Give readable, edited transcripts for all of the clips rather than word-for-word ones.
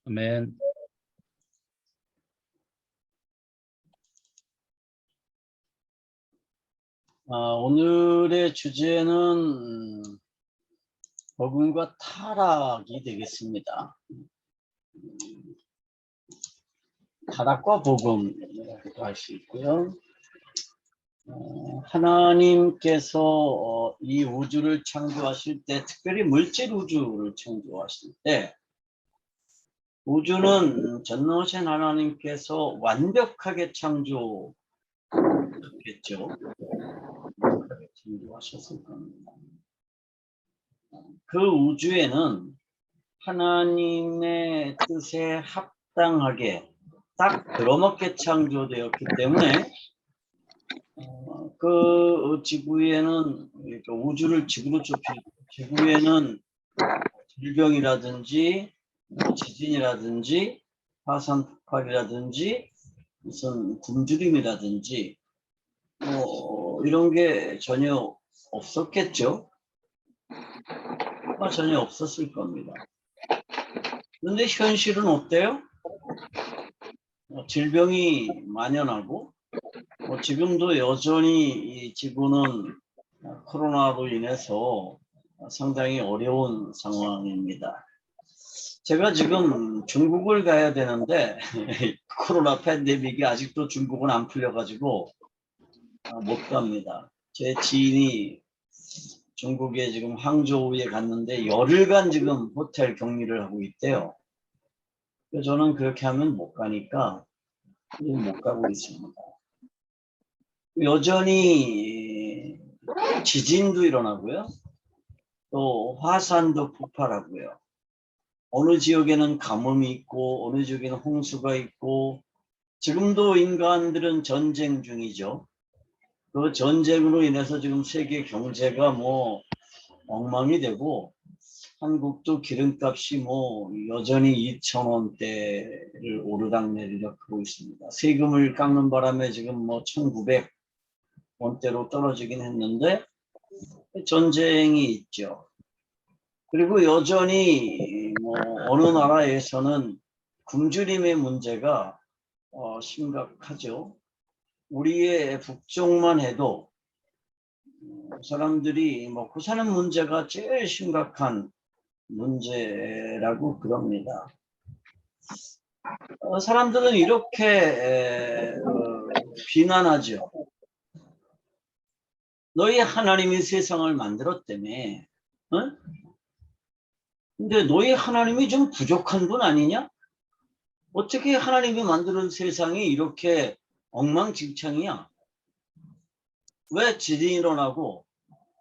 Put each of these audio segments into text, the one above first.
아멘. 오늘의 주제는 복음과 타락이 되겠습니다. 타락과 복음이라고도 할 수 있고요. 하나님께서 이 우주를 창조하실 때, 특별히 물질 우주를 창조하실 때, 우주는 전능하신 하나님께서 완벽하게 창조했겠죠. 완벽하게 창조하셨을 겁니다. 그 우주에는 하나님의 뜻에 합당하게 딱 들어맞게 창조되었기 때문에 그 지구에는, 그러니까 우주를 지구로 좁히고 지구에는 질병이라든지 지진이라든지 화산 폭발이라든지 무슨 굶주림이라든지 이런 게 전혀 없었겠죠. 전혀 없었을 겁니다. 그런데 현실은 어때요? 질병이 만연하고 지금도 여전히 이 지구는 코로나로 인해서 상당히 어려운 상황입니다. 제가 지금 중국을 가야 되는데 코로나 팬데믹이 아직도 중국은 안 풀려가지고 못 갑니다. 제 지인이 중국에 지금 항저우에 갔는데 열흘간 지금 호텔 격리를 하고 있대요. 그래서 저는 그렇게 하면 못 가니까 못 가고 있습니다. 여전히 지진도 일어나고요. 또 화산도 폭발하고요. 어느 지역에는 가뭄이 있고 어느 지역에는 홍수가 있고 지금도 인간들은 전쟁 중이죠. 그 전쟁으로 인해서 지금 세계 경제가 엉망이 되고 한국도 기름값이 여전히 2,000원대를 오르락내리락 하고 있습니다. 세금을 깎는 바람에 지금 1,900원대로 떨어지긴 했는데 전쟁이 있죠. 그리고 여전히 어느 나라에서는 굶주림의 문제가 심각하죠. 우리의 북쪽만 해도 사람들이 먹고 사는 문제가 제일 심각한 문제라고 그럽니다. 사람들은 이렇게 비난하죠. 너희 하나님이 세상을 만들었다며. 근데 너희 하나님이 좀 부족한 분 아니냐? 어떻게 하나님이 만드는 세상이 이렇게 엉망진창이야? 왜 지진이 일어나고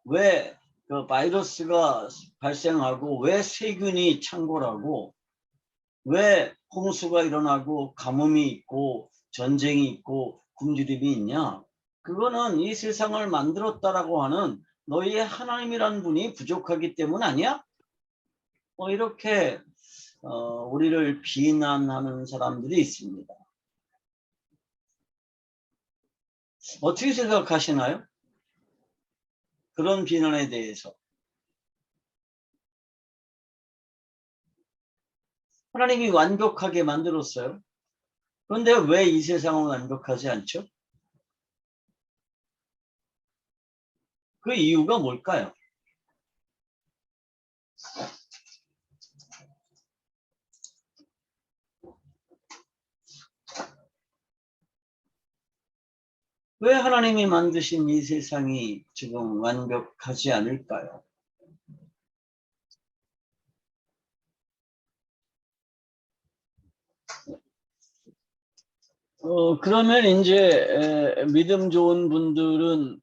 왜 그 바이러스가 발생하고 왜 세균이 창궐하고 왜 홍수가 일어나고 가뭄이 있고 전쟁이 있고 굶주림이 있냐? 그거는 이 세상을 만들었다라고 하는 너희의 하나님이라는 분이 부족하기 때문 아니야? 이렇게 우리를 비난하는 사람들이 있습니다. 어떻게 생각하시나요? 그런 비난에 대해서. 하나님이 완벽하게 만들었어요. 그런데 왜 이 세상은 완벽하지 않죠? 그 이유가 뭘까요? 왜 하나님이 만드신 이 세상이 지금 완벽하지 않을까요? 그러면 이제 믿음 좋은 분들은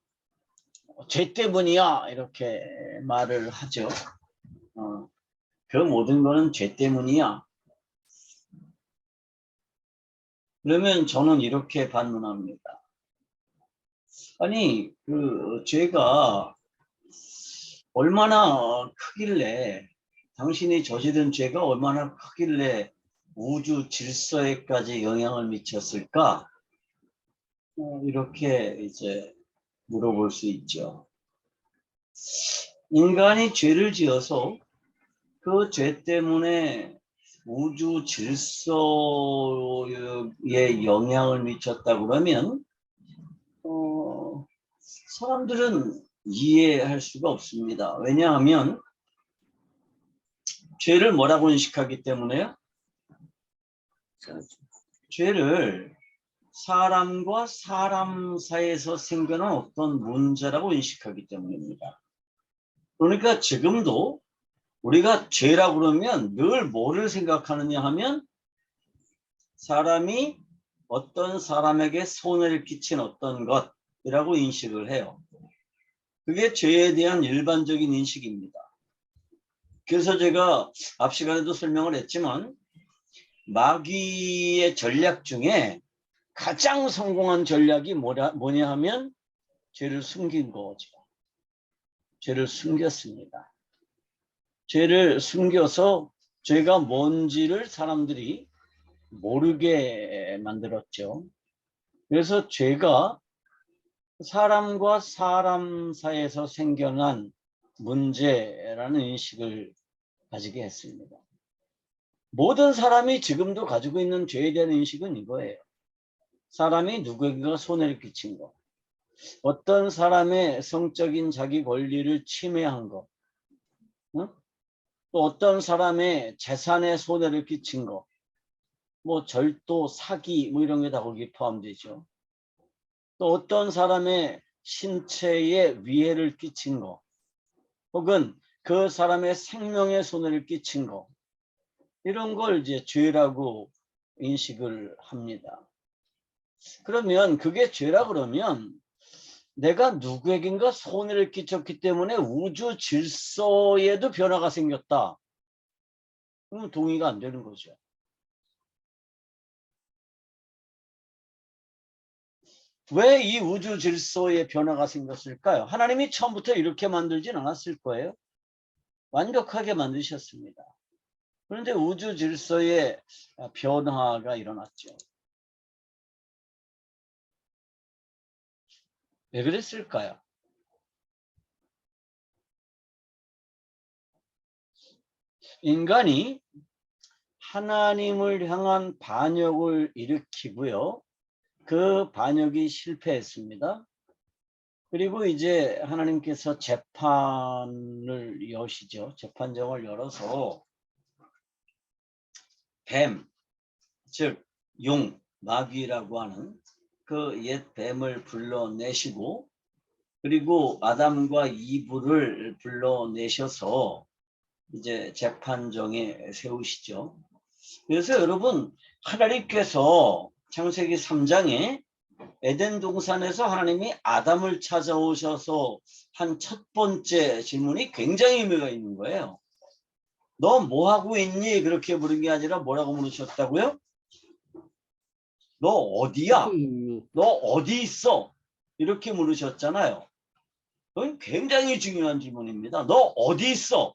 죄 때문이야 이렇게 말을 하죠. 그 모든 거는 죄 때문이야. 그러면 저는 이렇게 반문합니다. 아니 그 죄가 얼마나 크길래, 당신이 저지른 죄가 얼마나 크길래 우주 질서에까지 영향을 미쳤을까? 이렇게 이제 물어볼 수 있죠. 인간이 죄를 지어서 그 죄 때문에 우주 질서에 영향을 미쳤다 그러면 사람들은 이해할 수가 없습니다. 왜냐하면 죄를 뭐라고 인식하기 때문에요? 죄를 사람과 사람 사이에서 생겨난 어떤 문제라고 인식하기 때문입니다. 그러니까 지금도 우리가 죄라고 그러면 늘 뭐를 생각하느냐 하면 사람이 어떤 사람에게 손해를 끼친 어떤 것이라고 인식을 해요. 그게 죄에 대한 일반적인 인식입니다. 그래서 제가 앞 시간에도 설명을 했지만 마귀의 전략 중에 가장 성공한 전략이 뭐냐 하면 죄를 숨긴 거죠. 죄를 숨겼습니다. 죄를 숨겨서 죄가 뭔지를 사람들이 모르게 만들었죠. 그래서 죄가 사람과 사람 사이에서 생겨난 문제라는 인식을 가지게 했습니다. 모든 사람이 지금도 가지고 있는 죄에 대한 인식은 이거예요. 사람이 누구에게 손해를 끼친 것, 어떤 사람의 성적인 자기 권리를 침해한 것, 또 어떤 사람의 재산에 손해를 끼친 것, 뭐 절도, 사기 뭐 이런 게 다 거기 포함되죠. 또 어떤 사람의 신체에 위해를 끼친 것, 혹은 그 사람의 생명에 손해를 끼친 것, 이런 걸 이제 죄라고 인식을 합니다. 그러면 그게 죄라 그러면 내가 누구에겐가 손해를 끼쳤기 때문에 우주 질서에도 변화가 생겼다. 그러면 동의가 안 되는 거죠. 왜 이 우주 질서에 변화가 생겼을까요? 하나님이 처음부터 이렇게 만들진 않았을 거예요. 완벽하게 만드셨습니다. 그런데 우주 질서에 변화가 일어났죠. 왜 그랬을까요? 인간이 하나님을 향한 반역을 일으키고요. 그 반역이 실패했습니다. 그리고 이제 하나님께서 재판을 여시죠. 재판정을 열어서 뱀, 즉 용, 마귀라고 하는 그 옛 뱀을 불러내시고 그리고 아담과 이브를 불러내셔서 이제 재판정에 세우시죠. 그래서 여러분 하나님께서 창세기 3장에 에덴 동산에서 하나님이 아담을 찾아오셔서 한 첫 번째 질문이 굉장히 의미가 있는 거예요. 너 뭐 하고 있니? 그렇게 물은 게 아니라 뭐라고 물으셨다고요? 너 어디야? 너 어디 있어? 이렇게 물으셨잖아요. 그건 굉장히 중요한 질문입니다. 너 어디 있어?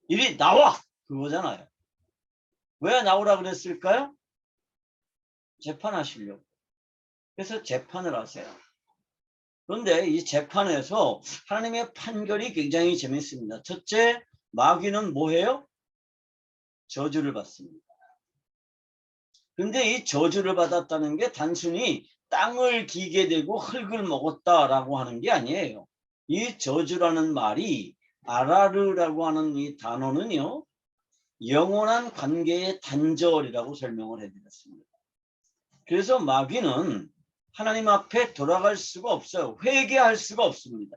이리 나와! 그거잖아요. 왜 나오라 그랬을까요? 재판하시려고. 그래서 재판을 하세요. 그런데 이 재판에서 하나님의 판결이 굉장히 재밌습니다. 첫째, 마귀는 뭐해요? 저주를 받습니다. 그런데 이 저주를 받았다는 게 단순히 땅을 기게 되고 흙을 먹었다라고 하는 게 아니에요. 이 저주라는 말이 아라르라고 하는 이 단어는요. 영원한 관계의 단절이라고 설명을 해드렸습니다. 그래서 마귀는 하나님 앞에 돌아갈 수가 없어요. 회개할 수가 없습니다.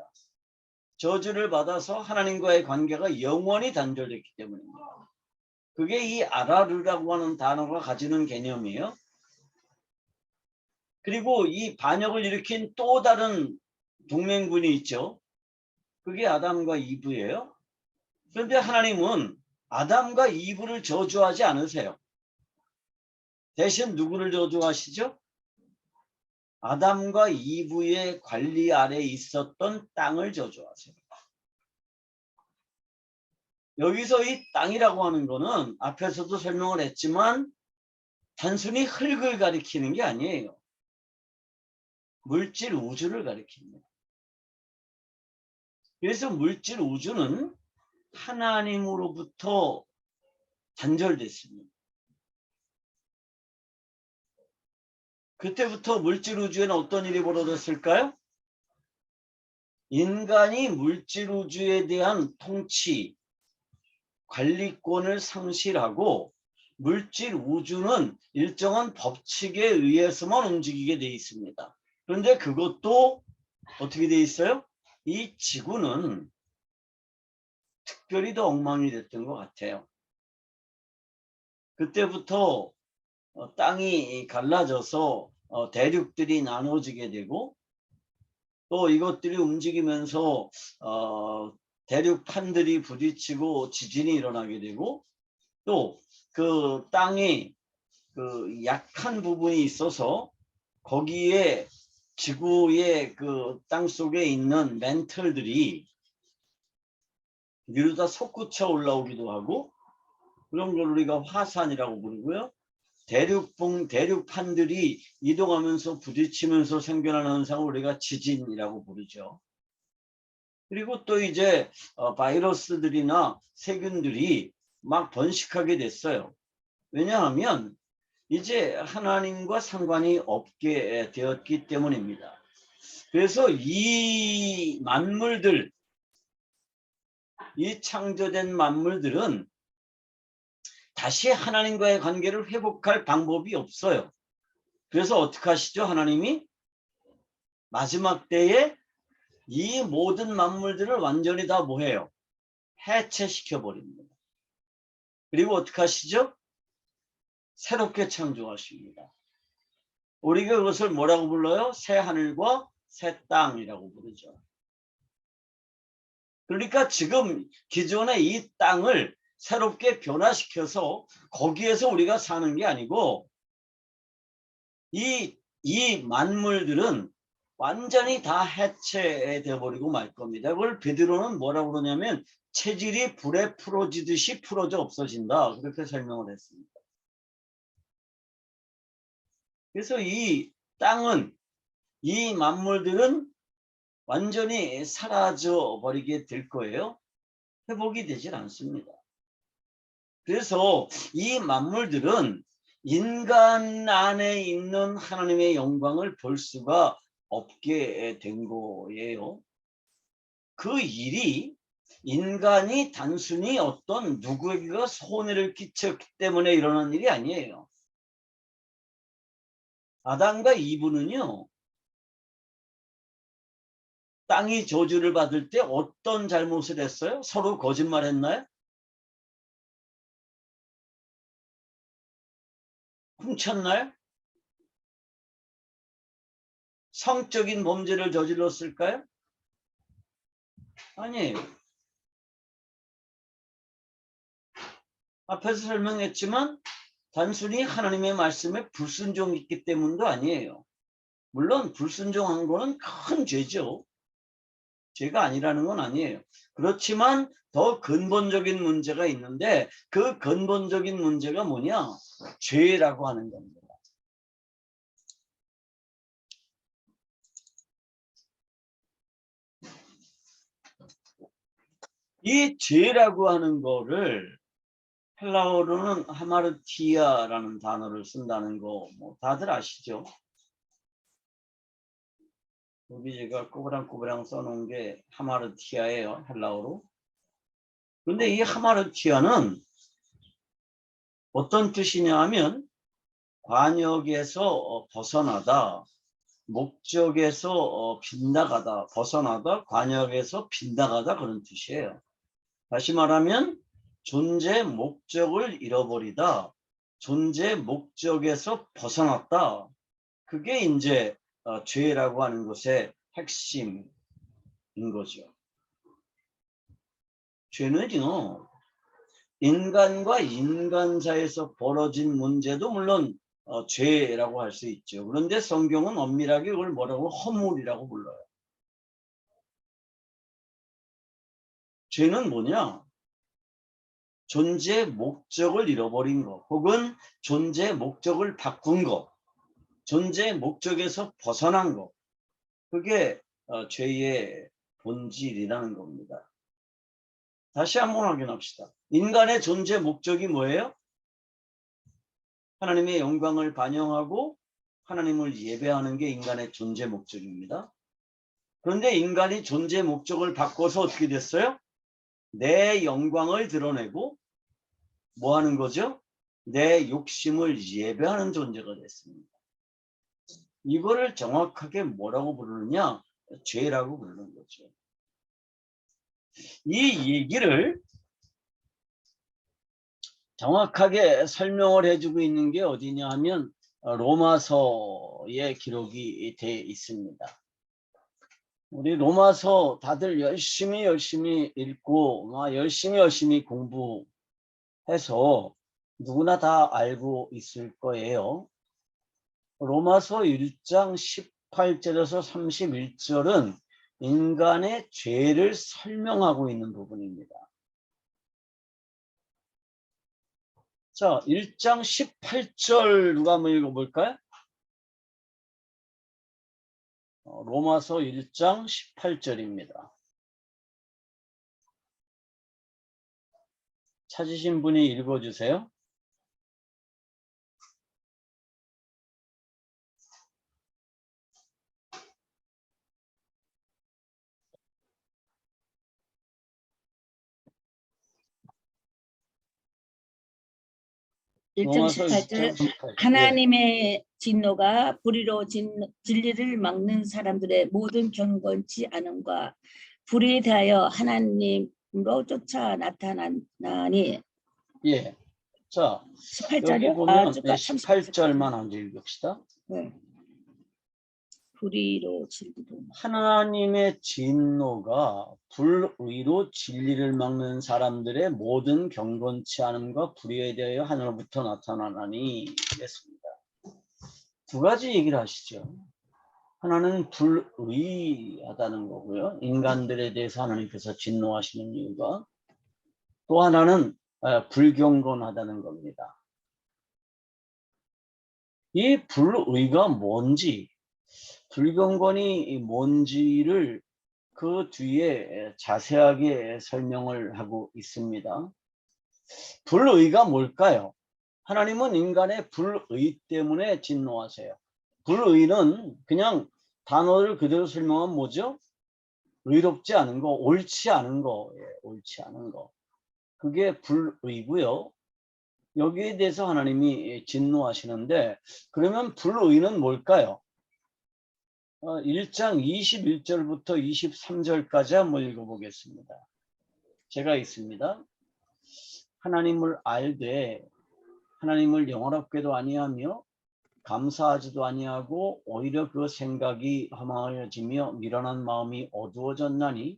저주를 받아서 하나님과의 관계가 영원히 단절됐기 때문입니다. 그게 이 아라르라고 하는 단어가 가지는 개념이에요. 그리고 이 반역을 일으킨 또 다른 동맹군이 있죠. 그게 아담과 이브예요. 그런데 하나님은 아담과 이브를 저주하지 않으세요. 대신 누구를 저주하시죠? 아담과 이브의 관리 아래 있었던 땅을 저주하세요. 여기서 이 땅이라고 하는 거는 앞에서도 설명을 했지만 단순히 흙을 가리키는 게 아니에요. 물질 우주를 가리킵니다. 그래서 물질 우주는 하나님으로부터 단절됐습니다. 그때부터 물질 우주에는 어떤 일이 벌어졌을까요? 인간이 물질 우주에 대한 통치, 관리권을 상실하고 물질 우주는 일정한 법칙에 의해서만 움직이게 되어 있습니다. 그런데 그것도 어떻게 되어 있어요? 이 지구는 특별히 더 엉망이 됐던 것 같아요. 그때부터 땅이 갈라져서 대륙들이 나눠지게 되고 또 이것들이 움직이면서 대륙판들이 부딪히고 지진이 일어나게 되고 또 그 땅이 그 약한 부분이 있어서 거기에 지구의 그 땅 속에 있는 멘틀들이 위로 다 솟구쳐 올라오기도 하고 그런 걸 우리가 화산이라고 부르고요. 대륙판들이 이동하면서 부딪히면서 생겨나는 현상을 우리가 지진이라고 부르죠. 그리고 또 이제 바이러스들이나 세균들이 막 번식하게 됐어요. 왜냐하면 이제 하나님과 상관이 없게 되었기 때문입니다. 그래서 이 만물들, 이 창조된 만물들은 다시 하나님과의 관계를 회복할 방법이 없어요. 그래서 어떻게 하시죠? 하나님이 마지막 때에 이 모든 만물들을 완전히 다 뭐해요? 해체시켜 버립니다. 그리고 어떻게 하시죠? 새롭게 창조하십니다. 우리가 그것을 뭐라고 불러요? 새 하늘과 새 땅이라고 부르죠. 그러니까 지금 기존의 이 땅을 새롭게 변화시켜서 거기에서 우리가 사는 게 아니고 이 만물들은 완전히 다 해체되어 버리고 말 겁니다. 그걸 베드로는 뭐라고 그러냐면 체질이 불에 풀어지듯이 풀어져 없어진다. 그렇게 설명을 했습니다. 그래서 이 땅은 이 만물들은 완전히 사라져 버리게 될 거예요. 회복이 되질 않습니다. 그래서 이 만물들은 인간 안에 있는 하나님의 영광을 볼 수가 없게 된 거예요. 그 일이 인간이 단순히 어떤 누구에게가 손해를 끼쳤기 때문에 일어난 일이 아니에요. 아담과 이브는요, 땅이 저주를 받을 때 어떤 잘못을 했어요? 서로 거짓말했나요? 훔쳤나요? 성적인 범죄를 저질렀을까요? 아니에요. 앞에서 설명했지만 단순히 하나님의 말씀에 불순종했기 때문도 아니에요. 물론 불순종한 거는 큰 죄죠. 죄가 아니라는 건 아니에요. 그렇지만 더 근본적인 문제가 있는데 그 근본적인 문제가 뭐냐? 죄라고 하는 겁니다. 이 죄라고 하는 거를 헬라어로는 하마르티아라는 단어를 쓴다는 거 뭐 다들 아시죠? 여기 제가 꼬부랑꼬부랑 써놓은 게 하마르티아예요. 헬라어로. 근데 이 하마르티아는 어떤 뜻이냐 하면 관역에서 벗어나다, 목적에서 빗나가다, 벗어나다, 관역에서 빗나가다 그런 뜻이에요. 다시 말하면 존재 목적을 잃어버리다, 존재 목적에서 벗어났다. 그게 이제 죄라고 하는 것의 핵심인 거죠. 죄는요, 인간과 인간 사이에서 벌어진 문제도 물론 죄라고 할 수 있죠. 그런데 성경은 엄밀하게 그걸 뭐라고 허물이라고 불러요. 죄는 뭐냐? 존재 목적을 잃어버린 것, 혹은 존재 목적을 바꾼 것, 존재 목적에서 벗어난 것, 그게 죄의 본질이라는 겁니다. 다시 한번 확인합시다. 인간의 존재 목적이 뭐예요? 하나님의 영광을 반영하고 하나님을 예배하는 게 인간의 존재 목적입니다. 그런데 인간이 존재 목적을 바꿔서 어떻게 됐어요? 내 영광을 드러내고 뭐 하는 거죠? 내 욕심을 예배하는 존재가 됐습니다. 이거를 정확하게 뭐라고 부르느냐? 죄라고 부르는 거죠. 이 얘기를 정확하게 설명을 해주고 있는 게 어디냐 하면 로마서에 기록이 돼 있습니다. 우리 로마서 다들 열심히 읽고 열심히 공부해서 누구나 다 알고 있을 거예요. 로마서 1장 18절에서 31절은 인간의 죄를 설명하고 있는 부분입니다. 자, 1장 18절 누가 한번 읽어볼까요? 로마서 1장 18절입니다. 찾으신 분이 읽어주세요. 로마서 1장 18절 18절. 하나님의 진노가 불의로 진리를 막는 사람들의 모든 경건치 않음과 불의에 대하여 하나님으로 쫓아 나타나니. 예. 자, 18절이요? 여기 보면 18절만 한번 읽읍시다. 네. 불의로 진리를 하나님의 진노가 불의로 진리를 막는 사람들의 모든 경건치 않음과 불의에 대하여 하늘로부터 나타나나니 그랬습니다. 두 가지 얘기를 하시죠. 하나는 불의하다는 거고요. 인간들에 대해서 하나님께서 진노하시는 이유가, 또 하나는 불경건하다는 겁니다. 이 불의가 뭔지, 불경건이 뭔지를 그 뒤에 자세하게 설명을 하고 있습니다. 불의가 뭘까요? 하나님은 인간의 불의 때문에 진노하세요. 불의는 그냥 단어를 그대로 설명하면 뭐죠? 의롭지 않은 거, 옳지 않은 거, 옳지 않은 거. 그게 불의고요. 여기에 대해서 하나님이 진노하시는데, 그러면 불의는 뭘까요? 1장 21절부터 23절까지 한번 읽어보겠습니다. 제가 있습니다. 하나님을 알되 하나님을 영원롭게도 아니하며 감사하지도 아니하고 오히려 그 생각이 허망하여지며 미련한 마음이 어두워졌나니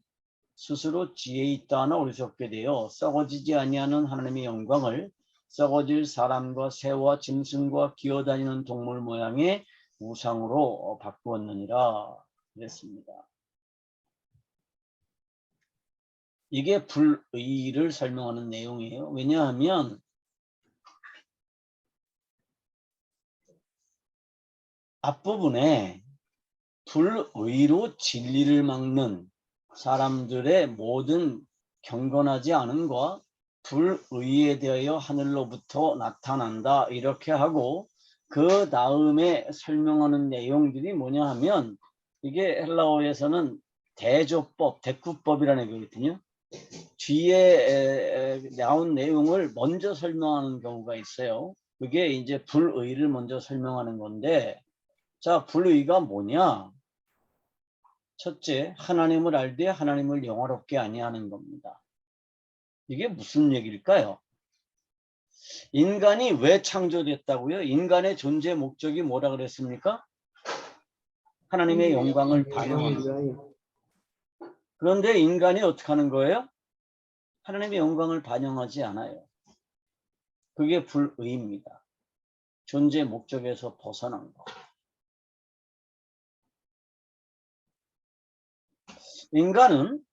스스로 지혜 있다 하나 어리석게 되어 썩어지지 아니하는 하나님의 영광을 썩어질 사람과 새와 짐승과 기어다니는 동물 모양의 우상으로 바꾸었느니라 그랬습니다. 이게 불의를 설명하는 내용이에요. 왜냐하면 앞부분에 불의로 진리를 막는 사람들의 모든 경건하지 않음과 불의에 대하여 하늘로부터 나타난다 이렇게 하고, 그 다음에 설명하는 내용들이 뭐냐 하면, 이게 헬라어에서는 대조법, 대꾸법이라는 거거든요. 뒤에 나온 내용을 먼저 설명하는 경우가 있어요. 그게 이제 불의를 먼저 설명하는 건데, 자, 불의가 뭐냐? 첫째, 하나님을 알되 하나님을 영화롭게 아니하는 겁니다. 이게 무슨 얘기일까요? 인간이 왜 창조됐다고요? 인간의 존재 목적이 뭐라 그랬습니까? 하나님의 영광을 반영하는 거예요. 그런데 인간이 어떻게 하는 거예요? 하나님의 영광을 반영하지 않아요. 그게 불의입니다. 존재 목적에서 벗어난 거. 인간은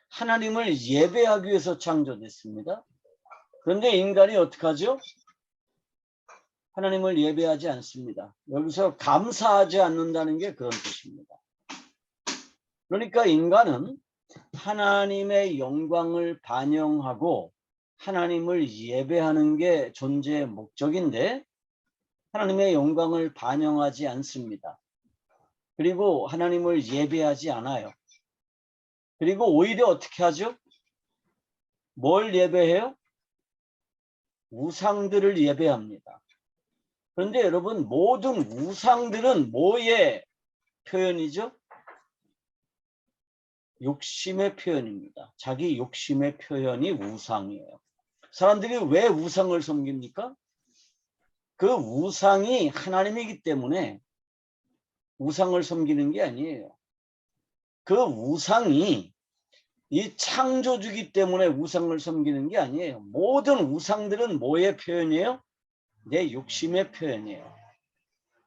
하나님을 예배하기 위해서 창조됐습니다. 그런데 인간이 어떻게 하죠? 하나님을 예배하지 않습니다. 여기서 감사하지 않는다는 게 그런 뜻입니다. 그러니까 인간은 하나님의 영광을 반영하고 하나님을 예배하는 게 존재의 목적인데, 하나님의 영광을 반영하지 않습니다. 그리고 하나님을 예배하지 않아요. 그리고 오히려 어떻게 하죠? 뭘 예배해요? 우상들을 예배합니다. 그런데 여러분, 모든 우상들은 뭐의 표현이죠? 욕심의 표현입니다. 자기 욕심의 표현이 우상이에요. 사람들이 왜 우상을 섬깁니까? 그 우상이 하나님이기 때문에 우상을 섬기는 게 아니에요. 그 우상이 이 창조주기 때문에 우상을 섬기는 게 아니에요. 모든 우상들은 뭐의 표현이에요? 내 욕심의 표현이에요.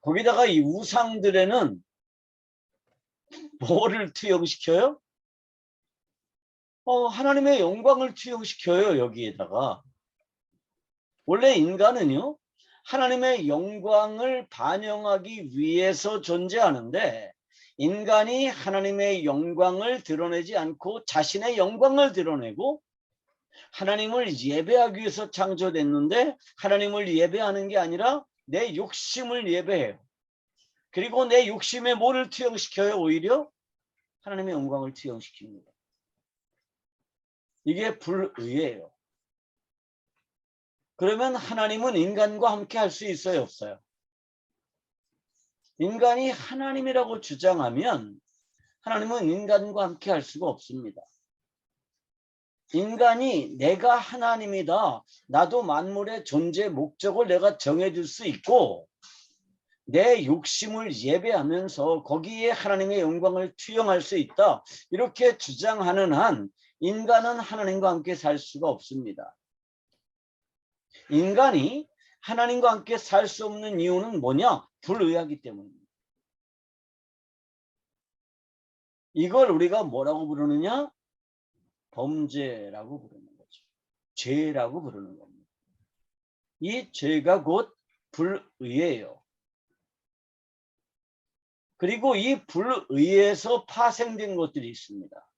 거기다가 이 우상들에는 뭐를 투영시켜요? 하나님의 영광을 투영시켜요. 여기에다가. 원래 인간은요, 하나님의 영광을 반영하기 위해서 존재하는데, 인간이 하나님의 영광을 드러내지 않고 자신의 영광을 드러내고 하나님을 예배하기 위해서 창조됐는데, 하나님을 예배하는 게 아니라 내 욕심을 예배해요. 그리고 내 욕심에 뭐를 투영시켜요? 오히려 하나님의 영광을 투영시킵니다. 이게 불의예요. 그러면 하나님은 인간과 함께 할 수 있어요, 없어요? 인간이 하나님이라고 주장하면 하나님은 인간과 함께 할 수가 없습니다. 인간이 내가 하나님이다, 나도 만물의 존재 목적을 내가 정해줄 수 있고 내 욕심을 예배하면서 거기에 하나님의 영광을 투영할 수 있다, 이렇게 주장하는 한 인간은 하나님과 함께 살 수가 없습니다. 인간이 하나님과 함께 살 수 없는 이유는 뭐냐? 불의하기 때문입니다. 이걸 우리가 뭐라고 부르느냐? 범죄라고 부르는 거죠. 죄라고 부르는 겁니다. 이 죄가 곧 불의예요. 그리고 이 불의에서 파생된 것들이 있습니다.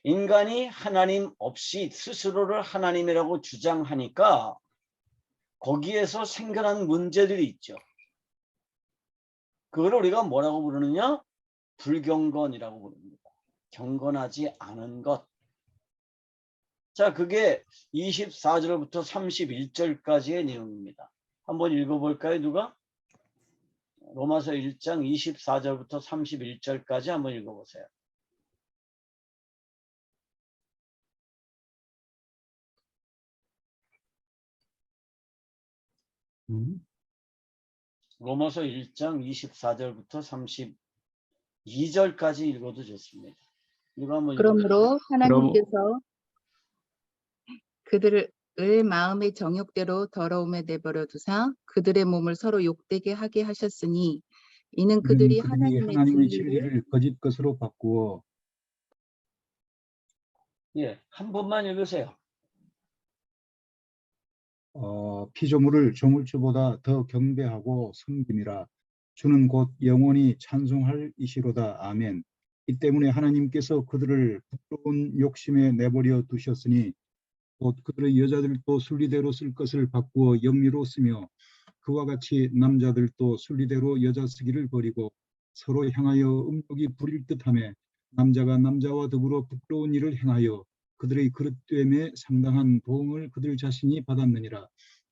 인간이 하나님 없이 스스로를 하나님이라고 주장하니까 거기에서 생겨난 문제들이 있죠. 그걸 우리가 뭐라고 부르느냐? 불경건이라고 부릅니다. 경건하지 않은 것. 자, 그게 24절부터 31절까지의 내용입니다. 한번 읽어볼까요, 누가? 로마서 1장 24절부터 31절까지 한번 읽어보세요. 로마서 1장 24절부터 32절까지 읽어도 좋습니다. 누가 한번 읽어보세요. 그러므로 하나님께서 그들을 마음의 정욕대로 더러움에 내버려 두사 그들의 몸을 서로 욕되게 하게 하셨으니 이는 그들이 하나님의 진리를 거짓 것으로 바꾸어. 예, 한 번만 읽으세요. 피조물을 조물주보다 더 경배하고 섬김이라. 주는 곧 영원히 찬송할 이시로다. 아멘. 이 때문에 하나님께서 그들을 부끄러운 욕심에 내버려 두셨으니 곧 그들의 여자들도 순리대로 쓸 것을 바꾸어 영리로 쓰며 그와 같이 남자들도 순리대로 여자 쓰기를 버리고 서로 향하여 음욕이 부릴 듯하며 남자가 남자와 더불어 부끄러운 일을 행하여 그들의 그릇됨에 상당한 보응을 그들 자신이 받았느니라.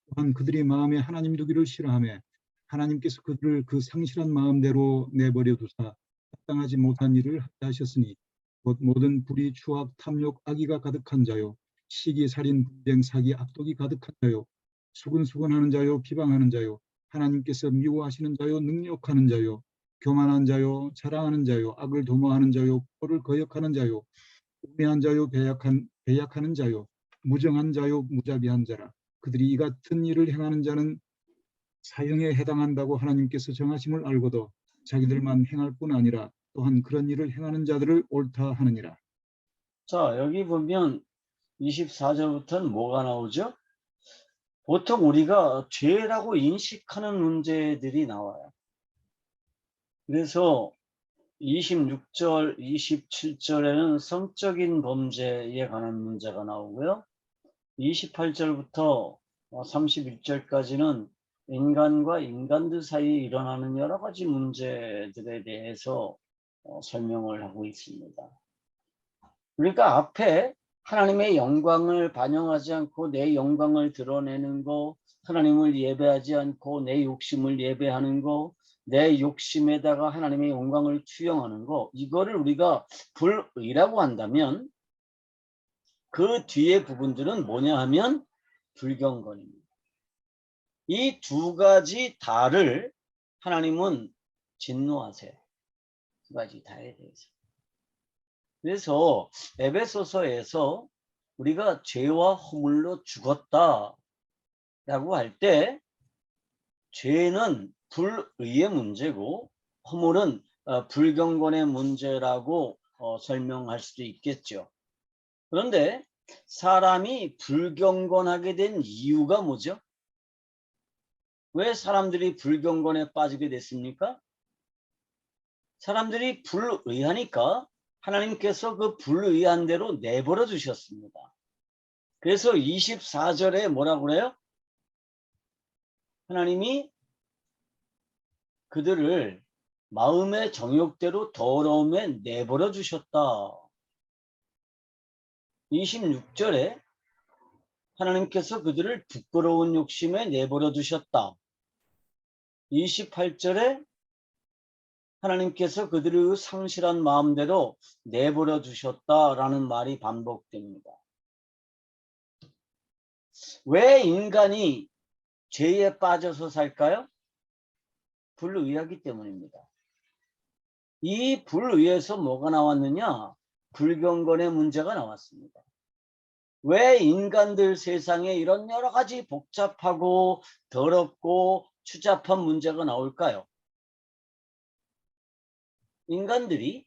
또한 그들이 마음에 하나님 두기를 싫어하며 하나님께서 그들을 그 상실한 마음대로 내버려 두사 합당하지 못한 일을 하셨으니 곧 모든 불의, 추악, 탐욕, 악의가 가득한 자요 시기, 살인, 분쟁, 사기, 악독이 가득한 자요 수근수근하는 자요 비방하는 자요 하나님께서 미워하시는 자요 능욕하는 자요 교만한 자요 자랑하는 자요 악을 도모하는 자요 꼴을 거역하는 자요 우매한 자요 배약하는 자요 무정한 자요 무자비한 자라. 그들이 이 같은 일을 행하는 자는 사형에 해당한다고 하나님께서 정하심을 알고도 자기들만 행할 뿐 아니라 또한 그런 일을 행하는 자들을 옳다 하느니라. 자, 여기 보면 24절부터는 뭐가 나오죠? 보통 우리가 죄라고 인식하는 문제들이 나와요. 그래서 26절, 27절에는 성적인 범죄에 관한 문제가 나오고요. 28절부터 31절까지는 인간과 인간들 사이에 일어나는 여러 가지 문제들에 대해서 설명을 하고 있습니다. 그러니까 앞에 하나님의 영광을 반영하지 않고 내 영광을 드러내는 거, 하나님을 예배하지 않고 내 욕심을 예배하는 거, 내 욕심에다가 하나님의 영광을 투영하는 거, 이거를 우리가 불의라고 한다면 그 뒤에 부분들은 뭐냐 하면 불경건입니다. 이 두 가지 다를 하나님은 진노하세요. 두 가지 다에 대해서. 그래서 에베소서에서 우리가 죄와 허물로 죽었다라고 할 때 죄는 불의의 문제고 허물은 불경건의 문제라고 설명할 수도 있겠죠. 그런데 사람이 불경건하게 된 이유가 뭐죠? 왜 사람들이 불경건에 빠지게 됐습니까? 사람들이 불의하니까 하나님께서 그 불의한 대로 내버려 두셨습니다. 그래서 24절에 뭐라고 그래요? 하나님이 그들을 마음의 정욕대로 더러움에 내버려 주셨다. 26절에 하나님께서 그들을 부끄러운 욕심에 내버려 두셨다. 28절에 하나님께서 그들의 상실한 마음대로 내버려 두셨다라는 말이 반복됩니다. 왜 인간이 죄에 빠져서 살까요? 불의하기 때문입니다. 이 불의에서 뭐가 나왔느냐? 불경건의 문제가 나왔습니다. 왜 인간들 세상에 이런 여러 가지 복잡하고 더럽고 추잡한 문제가 나올까요? 인간들이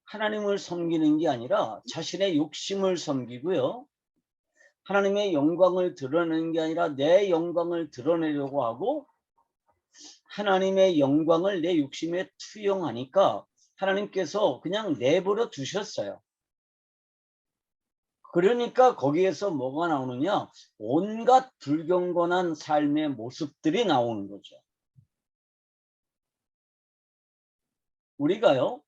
하나님을 섬기는 게 아니라 자신의 욕심을 섬기고요. 하나님의 영광을 드러내는 게 아니라 내 영광을 드러내려고 하고 하나님의 영광을 내 욕심에 투영하니까 하나님께서 그냥 내버려 두셨어요. 그러니까 거기에서 뭐가 나오느냐? 온갖 불경건한 삶의 모습들이 나오는 거죠. 우리가요,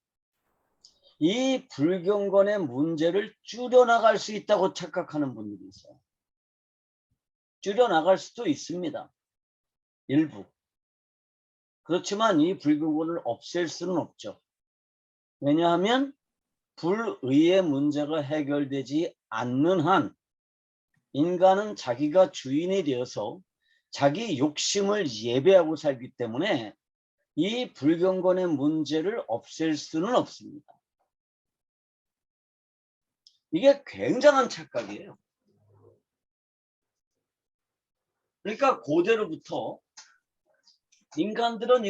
이 불경건의 문제를 줄여나갈 수 있다고 착각하는 분들이 있어요. 줄여나갈 수도 있습니다. 일부. 그렇지만 이 불경건을 없앨 수는 없죠. 왜냐하면 불의의 문제가 해결되지 않는 한 인간은 자기가 주인이 되어서 자기 욕심을 예배하고 살기 때문에 이 불경건의 문제를 없앨 수는 없습니다. 이게 굉장한 착각이에요. 그러니까 고대로부터 인간들은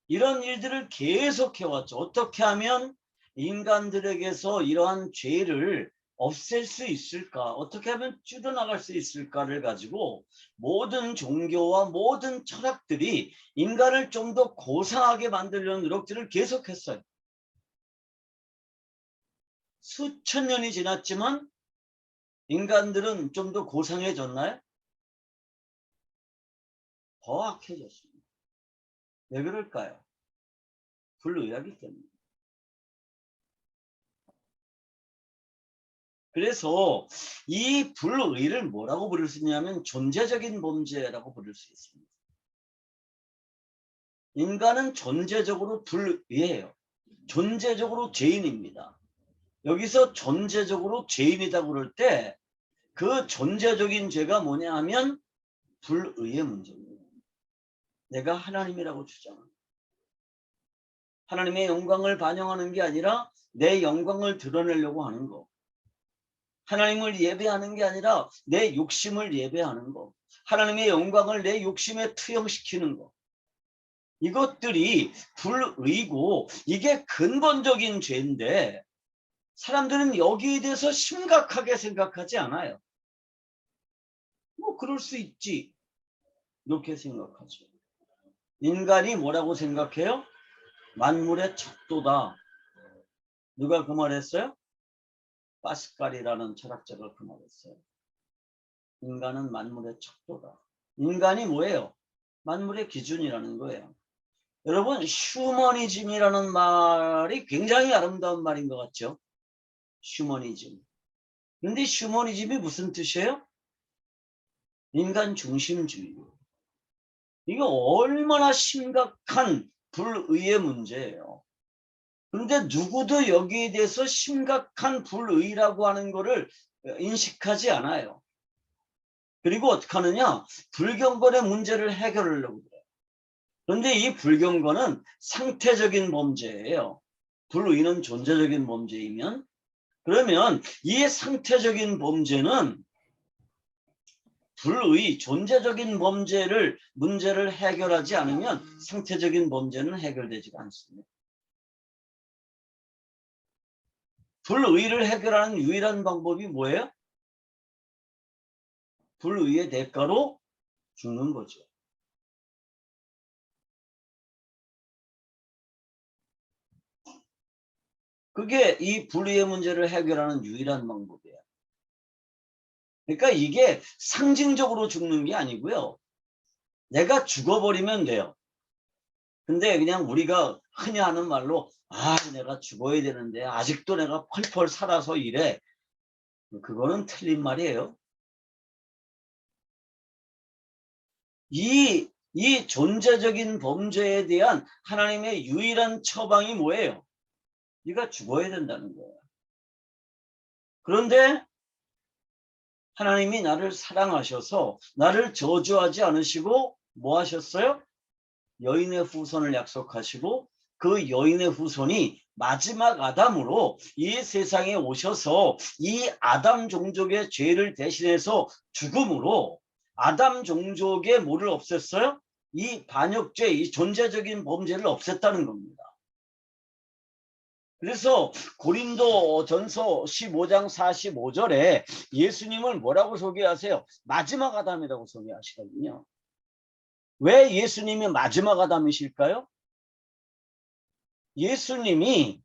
이런 일들을 계속 해왔죠. 어떻게 하면 인간들에게서 이러한 죄를 없앨 수 있을까? 어떻게 하면 줄여나갈 수 있을까를 가지고 모든 종교와 모든 철학들이 인간을 좀 더 고상하게 만들려는 노력들을 계속했어요. 수천 년이 지났지만 인간들은 좀 더 고상해졌나요? 더 악해졌습니다. 왜 그럴까요? 불의하기 때문에. 그래서 이 불의를 뭐라고 부를 수 있냐면 존재적인 범죄라고 부를 수 있습니다. 인간은 존재적으로 불의해요. 존재적으로 죄인입니다. 여기서 존재적으로 죄인이다 그럴 때 그 존재적인 죄가 뭐냐 하면 불의의 문제입니다. 내가 하나님이라고 주장합니다. 하나님의 영광을 반영하는 게 아니라 내 영광을 드러내려고 하는 거. 하나님을 예배하는 게 아니라 내 욕심을 예배하는 거. 하나님의 영광을 내 욕심에 투영시키는 거. 이것들이 불의고 이게 근본적인 죄인데 사람들은 여기에 대해서 심각하게 생각하지 않아요. 뭐 그럴 수 있지. 이렇게 생각하죠. 인간이 뭐라고 생각해요? 만물의 척도다. 누가 그 말했어요? 파스칼이라는 철학자가 그 말했어요. 인간은 만물의 척도다. 인간이 뭐예요? 만물의 기준이라는 거예요. 여러분, 휴머니즘이라는 말이 굉장히 아름다운 말인 것 같죠? 휴머니즘. 그런데 휴머니즘이 무슨 뜻이에요? 인간 중심주의. 이거 얼마나 심각한 불의의 문제예요. 그런데 누구도 여기에 대해서 심각한 불의라고 하는 것을 인식하지 않아요. 그리고 어떻게 하느냐? 불경건의 문제를 해결하려고 그래요. 그런데 이 불경건은 상태적인 범죄예요. 불의는 존재적인 범죄이면, 그러면 이 상태적인 범죄는 불의, 존재적인 문제를 해결하지 않으면 상태적인 범죄는 해결되지가 않습니다. 불의를 해결하는 유일한 방법이 뭐예요? 불의의 대가로 죽는 거죠. 그게 이 불의의 문제를 해결하는 유일한 방법이에요. 그러니까 이게 상징적으로 죽는 게 아니고요. 내가 죽어버리면 돼요. 근데 그냥 우리가 흔히 하는 말로 내가 죽어야 되는데 아직도 내가 펄펄 살아서 이래. 그거는 틀린 말이에요. 이 존재적인 범죄에 대한 하나님의 유일한 처방이 뭐예요? 네가 죽어야 된다는 거예요. 그런데 하나님이 나를 사랑하셔서 나를 저주하지 않으시고 뭐 하셨어요? 여인의 후손을 약속하시고 그 여인의 후손이 마지막 아담으로 이 세상에 오셔서 이 아담 종족의 죄를 대신해서 죽음으로 아담 종족의 뭐를 없앴어요? 이 반역죄, 이 존재적인 범죄를 없앴다는 겁니다. 그래서 고린도전서 15장 45절에 예수님을 뭐라고 소개하세요? 마지막 아담이라고 소개하시거든요. 왜 예수님이 마지막 아담이실까요? 예수님이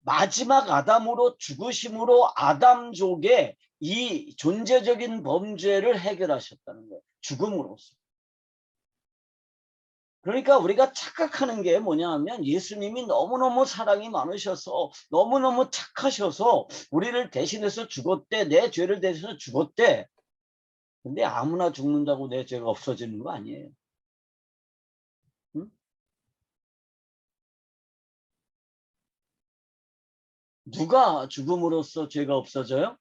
마지막 아담으로 죽으심으로 아담족의 이 존재적인 범죄를 해결하셨다는 거예요. 죽음으로써. 그러니까 우리가 착각하는 게 뭐냐 하면 예수님이 너무너무 사랑이 많으셔서 너무너무 착하셔서 우리를 대신해서 죽었대. 내 죄를 대신해서 죽었대. 근데 아무나 죽는다고 내 죄가 없어지는 거 아니에요. 응? 누가 죽음으로써 죄가 없어져요?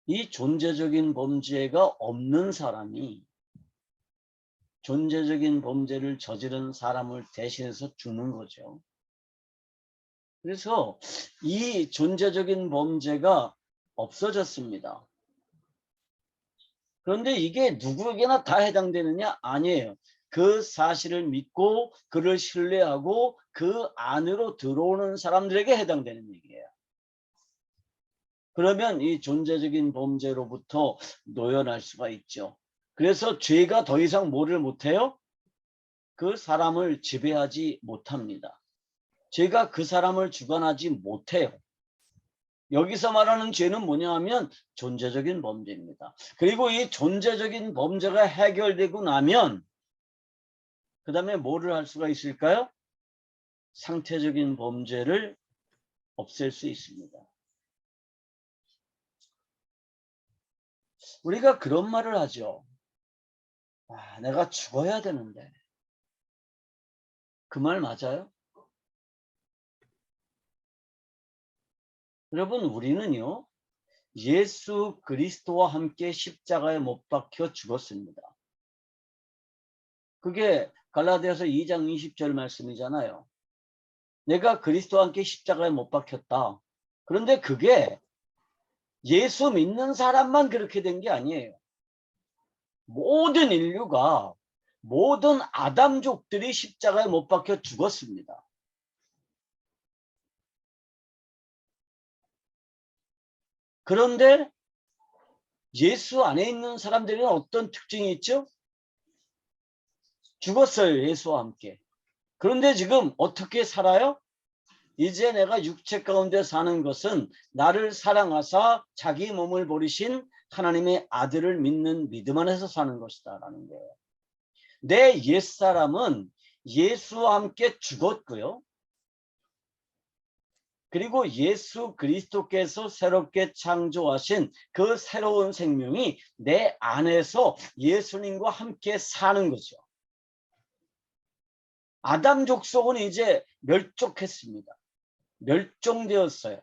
이 존재적인 범죄가 없는 사람이 존재적인 범죄를 저지른 사람을 대신해서 죽는 거죠. 그래서 이 존재적인 범죄가 없어졌습니다. 그런데 이게 누구에게나 다 해당되느냐? 아니에요. 그 사실을 믿고 그를 신뢰하고 그 안으로 들어오는 사람들에게 해당되는 얘기예요. 그러면 이 존재적인 범죄로부터 노연할 수가 있죠. 그래서 죄가 더 이상 뭐를 못해요? 그 사람을 지배하지 못합니다. 죄가 그 사람을 주관하지 못해요. 여기서 말하는 죄는 뭐냐 하면 존재적인 범죄입니다. 그리고 이 존재적인 범죄가 해결되고 나면 그 다음에 뭐를 할 수가 있을까요? 상태적인 범죄를 없앨 수 있습니다. 우리가 그런 말을 하죠. 내가 죽어야 되는데. 그 말 맞아요? 여러분, 우리는요, 예수 그리스도와 함께 십자가에 못 박혀 죽었습니다. 그게 갈라디아서 2장 20절 말씀이잖아요. 내가 그리스도와 함께 십자가에 못 박혔다. 그런데 그게 예수 믿는 사람만 그렇게 된 게 아니에요. 모든 인류가, 모든 아담족들이 십자가에 못 박혀 죽었습니다. 그런데 예수 안에 있는 사람들은 어떤 특징이 있죠? 죽었어요, 예수와 함께. 그런데 지금 어떻게 살아요? 이제 내가 육체 가운데 사는 것은 나를 사랑하사 자기 몸을 버리신 하나님의 아들을 믿는 믿음 안에서 사는 것이다 라는 거예요. 내 옛사람은 예수와 함께 죽었고요. 그리고 예수 그리스도께서 새롭게 창조하신 그 새로운 생명이 내 안에서 예수님과 함께 사는 거죠. 아담 족속은 이제 멸족했습니다. 멸종되었어요.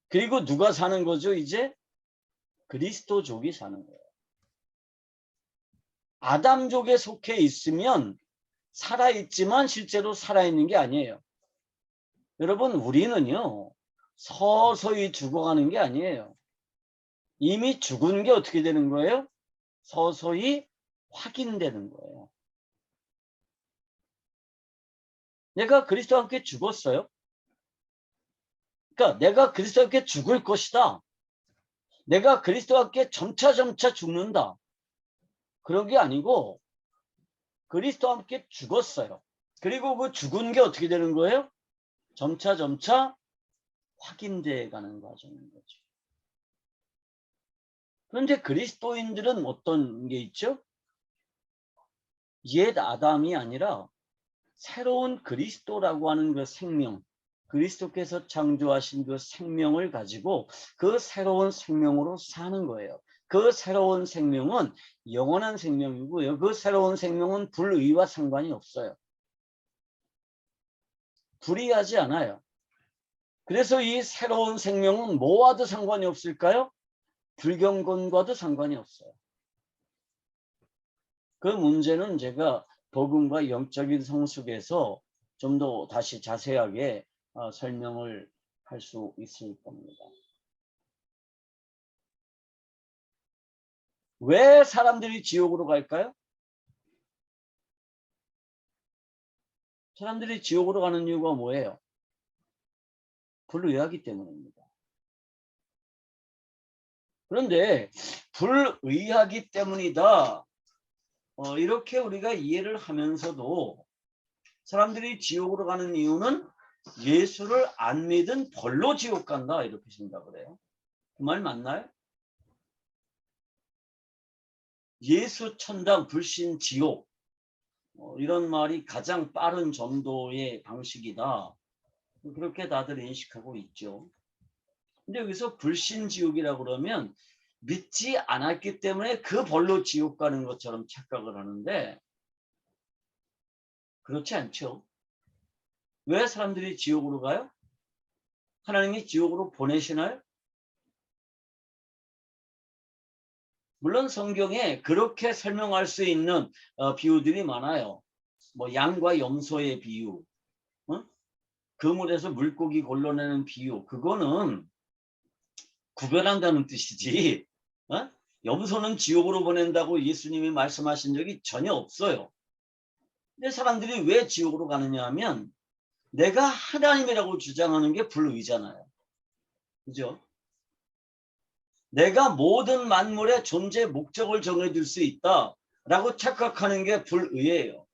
그리고 누가 사는 거죠? 이제 그리스도족이 사는 거예요. 아담족에 속해 있으면 살아있지만 실제로 살아있는 게 아니에요. 여러분, 우리는요, 서서히 죽어가는 게 아니에요. 이미 죽은 게 어떻게 되는 거예요? 서서히 확인되는 거예요. 내가 그리스도와 함께 죽었어요. 그러니까 내가 그리스도와 함께 죽을 것이다. 내가 그리스도와 함께 점차 죽는다. 그런 게 아니고 그리스도와 함께 죽었어요. 그리고 그 죽은 게 어떻게 되는 거예요? 점차 확인돼 가는 과정인 거죠. 그런데 그리스도인들은 어떤 게 있죠? 옛 아담이 아니라 새로운 그리스도라고 하는 그 생명, 그리스도께서 창조하신 그 생명을 가지고 그 새로운 생명으로 사는 거예요. 그 새로운 생명은 영원한 생명이고요. 그 새로운 생명은 불의와 상관이 없어요. 불의하지 않아요. 그래서 이 새로운 생명은 뭐와도 상관이 없을까요? 불경건과도 상관이 없어요. 그 문제는 제가 복음과 영적인 성숙에서 좀 더 다시 자세하게 설명을 할 수 있을 겁니다. 왜 사람들이 지옥으로 갈까요? 사람들이 지옥으로 가는 이유가 뭐예요? 불의하기 때문입니다. 그런데 불의하기 때문이다. 이렇게 우리가 이해를 하면서도 사람들이 지옥으로 가는 이유는 예수를 안 믿은 벌로 지옥 간다 이렇게 생각을 해요. 그 말 맞나요? 예수 천당 불신 지옥 이런 말이 가장 빠른 전도의 방식이다. 그렇게 다들 인식하고 있죠. 근데 여기서 불신 지옥이라고 그러면 믿지 않았기 때문에 그 벌로 지옥 가는 것처럼 착각을 하는데 그렇지 않죠. 왜 사람들이 지옥으로 가요? 하나님이 지옥으로 보내시나요? 물론 성경에 그렇게 설명할 수 있는 비유들이 많아요. 뭐 양과 염소의 비유, 그물에서 물고기 골라내는 비유, 그거는 구별한다는 뜻이지. 염소는 지옥으로 보낸다고 예수님이 말씀하신 적이 전혀 없어요. 근데 사람들이 왜 지옥으로 가느냐 하면 내가 하나님이라고 주장하는 게 불의잖아요. 그죠? 내가 모든 만물의 존재 목적을 정해줄 수 있다라고 착각하는 게 불의예요.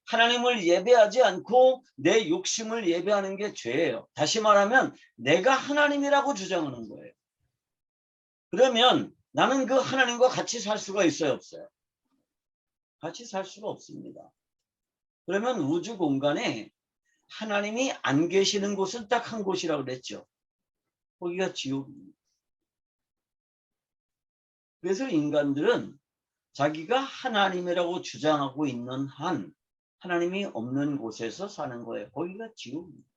하나님을 예배하지 않고 내 욕심을 예배하는 게 죄예요. 다시 말하면 내가 하나님이라고 주장하는 거예요. 그러면 나는 그 하나님과 같이 살 수가 있어요, 없어요? 같이 살 수가 없습니다. 그러면 우주 공간에 하나님이 안 계시는 곳은 딱 한 곳이라고 그랬죠. 거기가 지옥입니다. 그래서 인간들은 자기가 하나님이라고 주장하고 있는 한 하나님이 없는 곳에서 사는 거예요. 거기가 지옥입니다.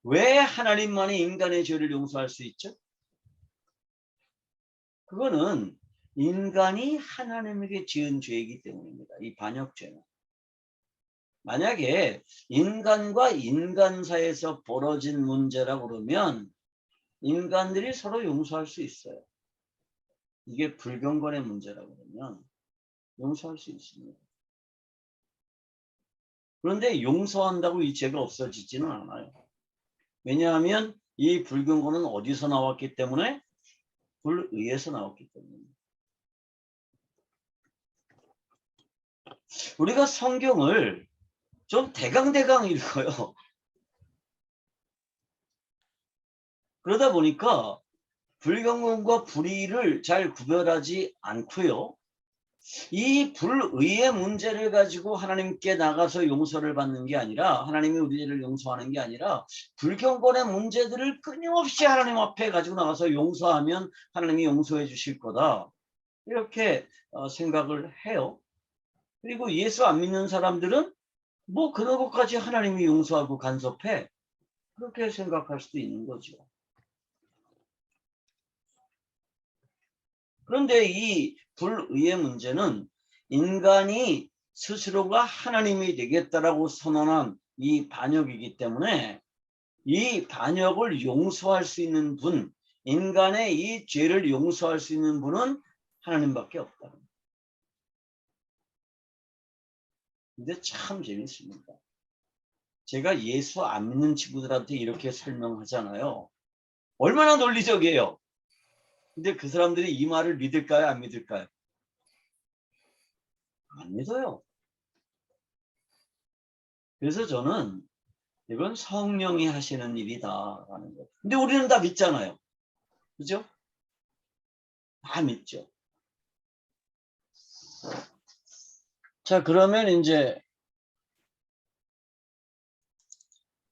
왜 하나님만이 인간의 죄를 용서할 수 있죠? 그거는 인간이 하나님에게 지은 죄이기 때문입니다. 이 반역죄는. 만약에 인간과 인간 사이에서 벌어진 문제라고 그러면 인간들이 서로 용서할 수 있어요. 이게 불경건의 문제라고 그러면 용서할 수 있습니다. 그런데 용서한다고 이 죄가 없어지지는 않아요. 왜냐하면 이 불경건은 어디서 나왔기 때문에? 불의에서 나왔기 때문입니다. 우리가 성경을 좀 대강대강 읽어요. 그러다 보니까 불경건과 불의를 잘 구별하지 않고요. 이 불의의 문제를 가지고 하나님께 나가서 용서를 받는 게 아니라, 하나님이 우리를 용서하는 게 아니라, 불경건의 문제들을 끊임없이 하나님 앞에 가지고 나가서 용서하면 하나님이 용서해 주실 거다. 이렇게 생각을 해요. 그리고 예수 안 믿는 사람들은 뭐 그런 것까지 하나님이 용서하고 간섭해. 그렇게 생각할 수도 있는 거죠. 그런데 이 불의의 문제는 인간이 스스로가 하나님이 되겠다라고 선언한 이 반역이기 때문에 이 반역을 용서할 수 있는 분, 인간의 이 죄를 용서할 수 있는 분은 하나님밖에 없다. 근데 참 재밌습니다. 제가 예수 안 믿는 친구들한테 이렇게 설명하잖아요. 얼마나 논리적이에요. 근데 그 사람들이 이 말을 믿을까요? 안 믿을까요? 안 믿어요. 그래서 저는 이건 성령이 하시는 일이다라는 거예요. 근데 우리는 다 믿잖아요. 그죠? 다 믿죠. 자, 그러면 이제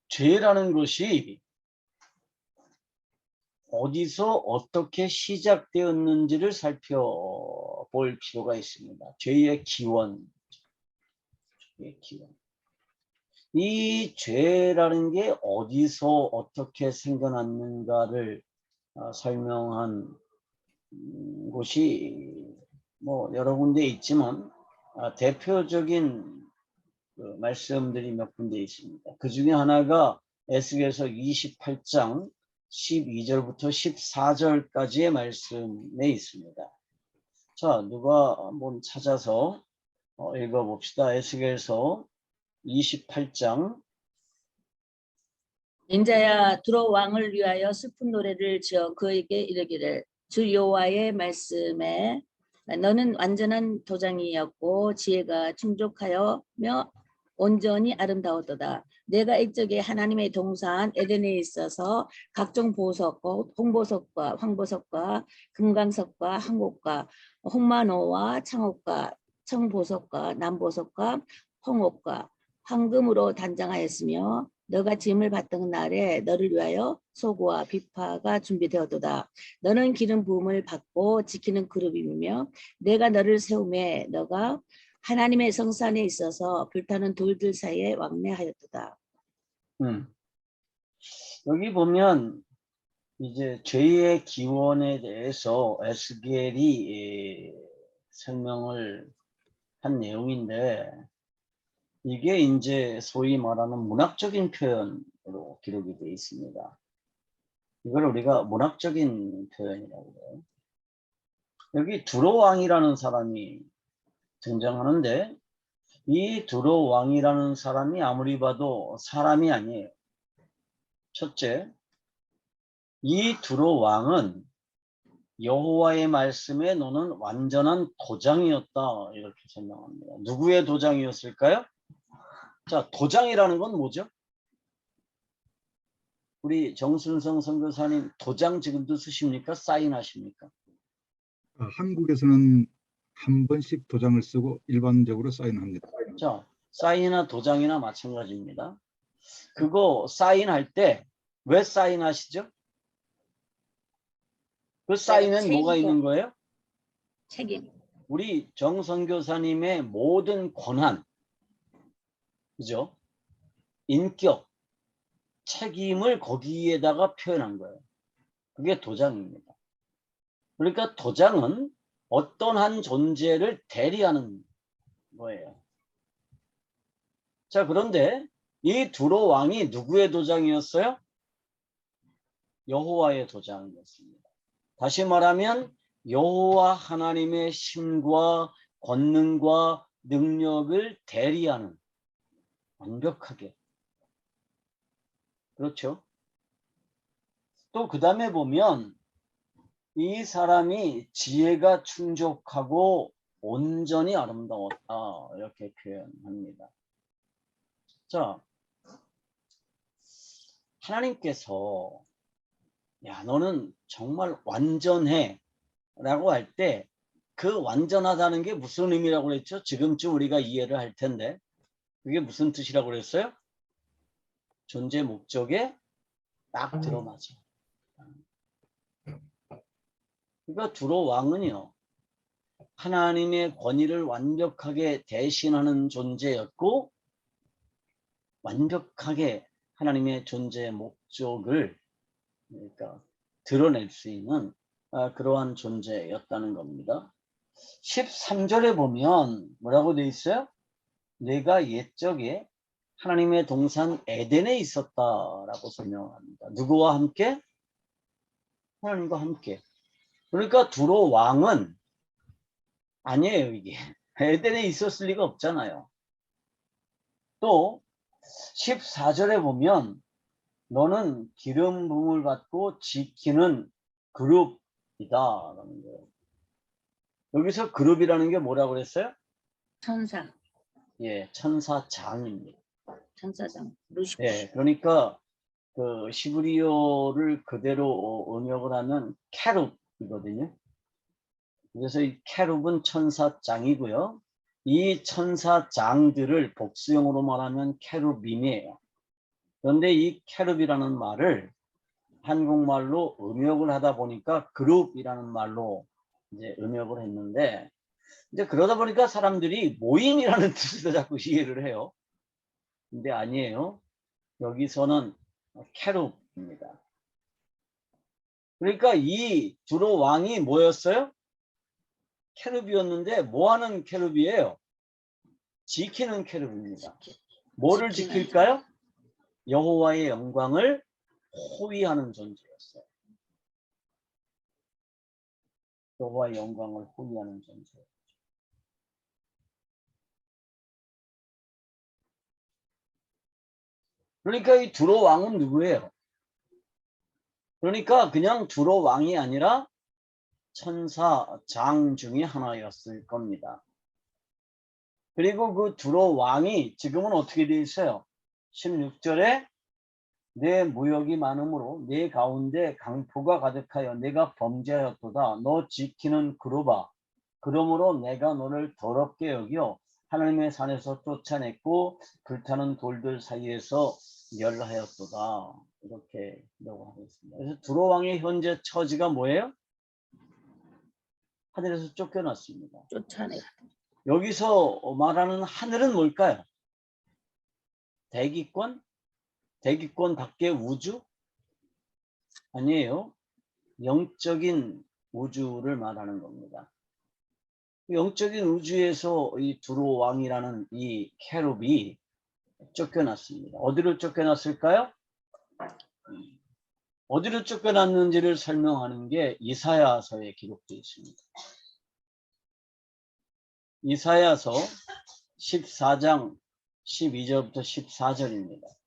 죄라는 것이 어디서 어떻게 시작되었는지를 살펴볼 필요가 있습니다. 죄의 기원. 죄의 기원. 이 죄라는 게 어디서 어떻게 생겨났는가를 설명한 곳이 뭐 여러 군데 있지만 대표적인 그 말씀들이 몇 군데 있습니다. 그 중에 하나가 에스겔서 28장 12절부터 14절까지의 말씀에 있습니다. 자, 누가 한번 찾아서 읽어봅시다. 에스겔서 28장. 인자야 두로 왕을 위하여 슬픈 노래를 지어 그에게 이르기를 주 여호와의 말씀에 너는 완전한 도장이었고 지혜가 충족하여며 온전히 아름다웠도다. 내가 이쪽에 하나님의 동산 에덴에 있어서 각종 보석과 홍보석과 황보석과 금강석과 항옥과 홍마노와 창옥과 청보석과 남보석과 홍옥과 황금으로 단장하였으며 너가 짐을 받던 날에 너를 위하여 소고와 비파가 준비되었도다. 너는 기름 부음을 받고 지키는 그룹이며 내가 너를 세우매 너가 하나님의 성산에 있어서 불타는 돌들 사이에 왕래하였도다. 여기 보면 이제 죄의 기원에 대해서 에스겔이 설명을 한 내용인데 이게 이제 소위 말하는 문학적인 표현으로 기록이 되어 있습니다. 이걸 우리가 문학적인 표현이라고 해요. 여기 두로 왕이라는 사람이 등장하는데 이 두로 왕이라는 사람이 아무리 봐도 사람이 아니에요. 첫째, 이 두로 왕은 여호와의 말씀에 너는 완전한 도장이었다 이렇게 설명합니다. 누구의 도장이었을까요? 자, 도장이라는 건 뭐죠? 우리 정순성 선교사님 도장 지금도 쓰십니까? 사인하십니까? 한국에서는 한 번씩 도장을 쓰고 일반적으로 사인합니다. 자, 사인이나 도장이나 마찬가지입니다. 그거 사인할 때 왜 사인하시죠? 그 사인엔 뭐가 있는 거예요? 책임. 우리 정 선교사님의 모든 권한, 그죠? 인격, 책임을 거기에다가 표현한 거예요. 그게 도장입니다. 그러니까 도장은 어떤 한 존재를 대리하는 거예요. 자, 그런데 이 두로 왕이 누구의 도장이었어요? 여호와의 도장이었습니다. 다시 말하면 여호와 하나님의 힘과 권능과 능력을 대리하는 완벽하게. 그렇죠? 또 그 다음에 보면 이 사람이 지혜가 충족하고 온전히 아름다웠다 이렇게 표현합니다. 자, 하나님께서 야, 너는 정말 완전해 라고 할 때 그 완전하다는 게 무슨 의미라고 그랬죠? 지금쯤 우리가 이해를 할 텐데 그게 무슨 뜻이라고 그랬어요? 존재 목적에 딱 들어맞아. 그러니까 두로 왕은요, 하나님의 권위를 완벽하게 대신하는 존재였고 완벽하게 하나님의 존재 목적을 그러니까 드러낼 수 있는 그러한 존재였다는 겁니다. 13절에 보면 뭐라고 되어 있어요? 내가 옛적에 하나님의 동산 에덴에 있었다라고 설명합니다. 누구와 함께? 하나님과 함께. 그러니까 두로 왕은 아니에요, 이게. 에덴에 있었을 리가 없잖아요. 또 14절에 보면 너는 기름 부음을 받고 지키는 그룹이다 라는 거예요. 여기서 그룹이라는 게 뭐라고 그랬어요? 천사, 예, 천사장입니다. 천사장, 루시퍼. 예, 그러니까 그 시브리어를 그대로 응역을 하면 캐룹이거든요. 그래서 이 캐룹은 천사장이고요. 이 천사장들을 복수형으로 말하면 캐룹임이에요. 그런데 이 캐룹이라는 말을 한국말로 음역을 하다 보니까 그룹이라는 말로 이제 음역을 했는데 이제 그러다 보니까 사람들이 모임이라는 뜻으로 자꾸 이해를 해요. 근데 아니에요. 여기서는 캐룹입니다. 그러니까 이 두로 왕이 뭐였어요? 캐룹이었는데 뭐 하는 캐룹이에요? 지키는 캐룹입니다. 뭐를 지킬까요? 여호와의 영광을 호위하는 존재였어요. 여호와의 영광을 호위하는 존재. 그러니까 이 두로 왕은 누구예요? 그러니까 그냥 두로 왕이 아니라 천사장 중에 하나였을 겁니다. 그리고 그 두로 왕이 지금은 어떻게 되어 있어요? 16절에 내 무역이 많으므로 내 가운데 강포가 가득하여 내가 범죄하였도다. 너 지키는 그룹아. 그러므로 내가 너를 더럽게 여겨 하나님의 산에서 쫓아냈고 불타는 돌들 사이에서 멸하였도다. 이렇게 하고 있습니다. 그래서 두로 왕의 현재 처지가 뭐예요? 하늘에서 쫓겨났습니다. 쫓아내. 여기서 말하는 하늘은 뭘까요? 대기권? 대기권 밖의 우주? 아니에요. 영적인 우주를 말하는 겁니다. 영적인 우주에서 이 두로 왕이라는 이 캐룹이 쫓겨났습니다. 어디로 쫓겨났을까요? 어디로 쫓겨났는지를 설명하는 게 이사야서에 기록되어 있습니다. 이사야서 14장 12절부터 14절입니다.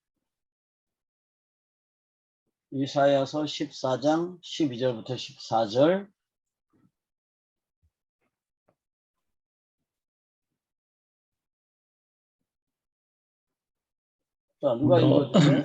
이사야서 14장 12절부터 14절. 자, 누가 읽어주세요?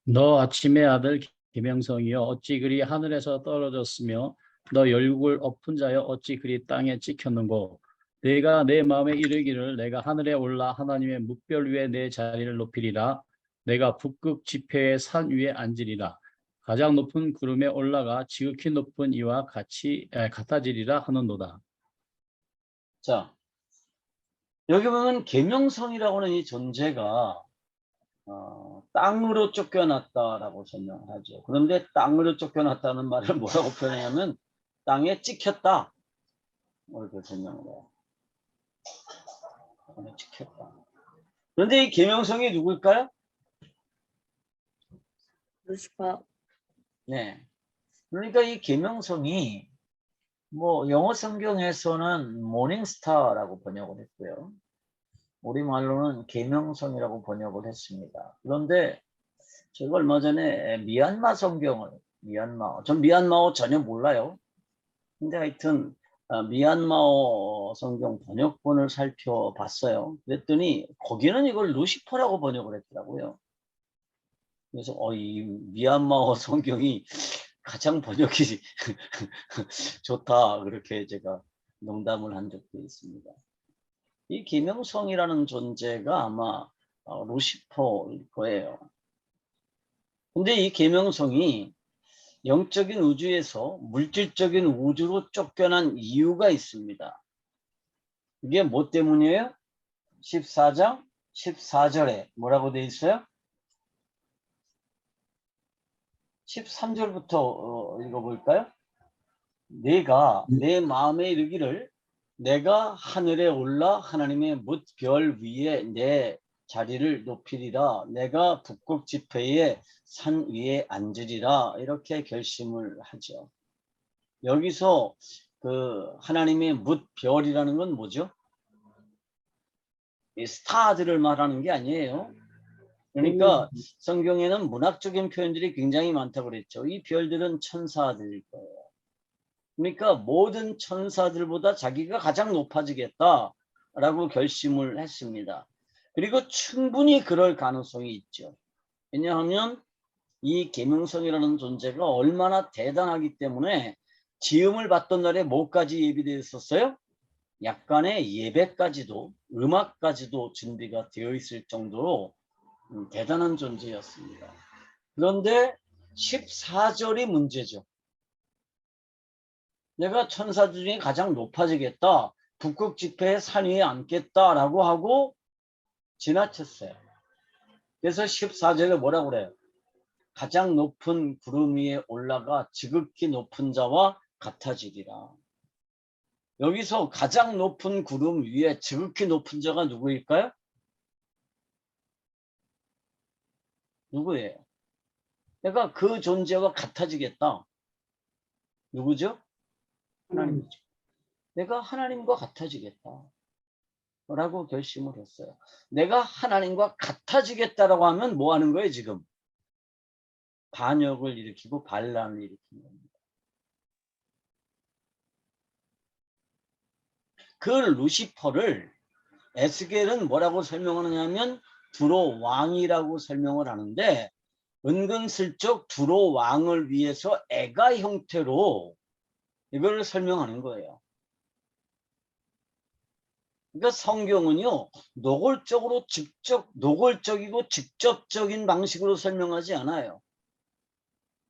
너 아침의 아들 김영성이여 어찌 그리 하늘에서 떨어졌으며 너 열국을 엎은 자여 어찌 그리 땅에 찍혔는고 내가 내 마음에 이르기를 내가 하늘에 올라 하나님의 뭇별 위에 내 자리를 높이리라 내가 북극 지폐의 산 위에 앉으리라 가장 높은 구름에 올라가 지극히 높은 이와 같아지리라 하는도다. 자, 여기 보면 계명성이라고 하는 이 존재가 땅으로 쫓겨났다라고 설명하죠. 그런데 땅으로 쫓겨났다는 말을 뭐라고 표현하냐면 땅에 찍혔다. 이렇게 설명을 해요. 땅에 찍혔다. 그런데 이 계명성이 누굴까요? 루시퍼. 네. 그러니까 이 계명성이 뭐 영어 성경에서는 모닝스타라고 번역을 했고요. 우리말로는 계명성이라고 번역을 했습니다. 그런데 제가 얼마 전에 미얀마 성경을 전 미얀마어 전혀 몰라요. 근데 하여튼 미얀마어 성경 번역본을 살펴봤어요. 그랬더니 거기는 이걸 루시퍼라고 번역을 했더라고요. 그래서 이 미얀마어 성경이 가장 번역이 좋다. 그렇게 제가 농담을 한 적도 있습니다. 이 계명성이라는 존재가 아마 루시퍼일 거예요. 근데 이 계명성이 영적인 우주에서 물질적인 우주로 쫓겨난 이유가 있습니다. 이게 뭐 때문이에요? 14장 14절에 뭐라고 되어 있어요? 13절부터 읽어볼까요? 내가 내 마음에 이르기를 내가 하늘에 올라 하나님의 뭇별 위에 내 자리를 높이리라. 내가 북극 지폐의 산 위에 앉으리라. 이렇게 결심을 하죠. 여기서 그 하나님의 뭇별이라는 건 뭐죠? 이 스타들을 말하는 게 아니에요. 그러니까 성경에는 문학적인 표현들이 굉장히 많다고 그랬죠. 이 별들은 천사들일 거예요. 그러니까 모든 천사들보다 자기가 가장 높아지겠다라고 결심을 했습니다. 그리고 충분히 그럴 가능성이 있죠. 왜냐하면 이 계명성이라는 존재가 얼마나 대단하기 때문에 지음을 받던 날에 뭐까지 예비되어 있었어요? 약간의 예배까지도 음악까지도 준비가 되어 있을 정도로 대단한 존재였습니다. 그런데 14절이 문제죠. 내가 천사들 중에 가장 높아지겠다. 북극 지폐의 산 위에 앉겠다라고 하고 지나쳤어요. 그래서 14절에 뭐라고 그래요? 가장 높은 구름 위에 올라가 지극히 높은 자와 같아지리라. 여기서 가장 높은 구름 위에 지극히 높은 자가 누구일까요? 누구예요? 내가 그 존재와 같아지겠다. 누구죠? 하나님이죠. 내가 하나님과 같아지겠다. 라고 결심을 했어요. 내가 하나님과 같아지겠다라고 하면 뭐 하는 거예요, 지금? 반역을 일으키고 반란을 일으키는 겁니다. 그 루시퍼를 에스겔은 뭐라고 설명하느냐면 두로 왕이라고 설명을 하는데 은근슬쩍 두로 왕을 위해서 애가 형태로 이걸 설명하는 거예요. 그러니까 성경은요, 노골적이고 직접적인 방식으로 설명하지 않아요.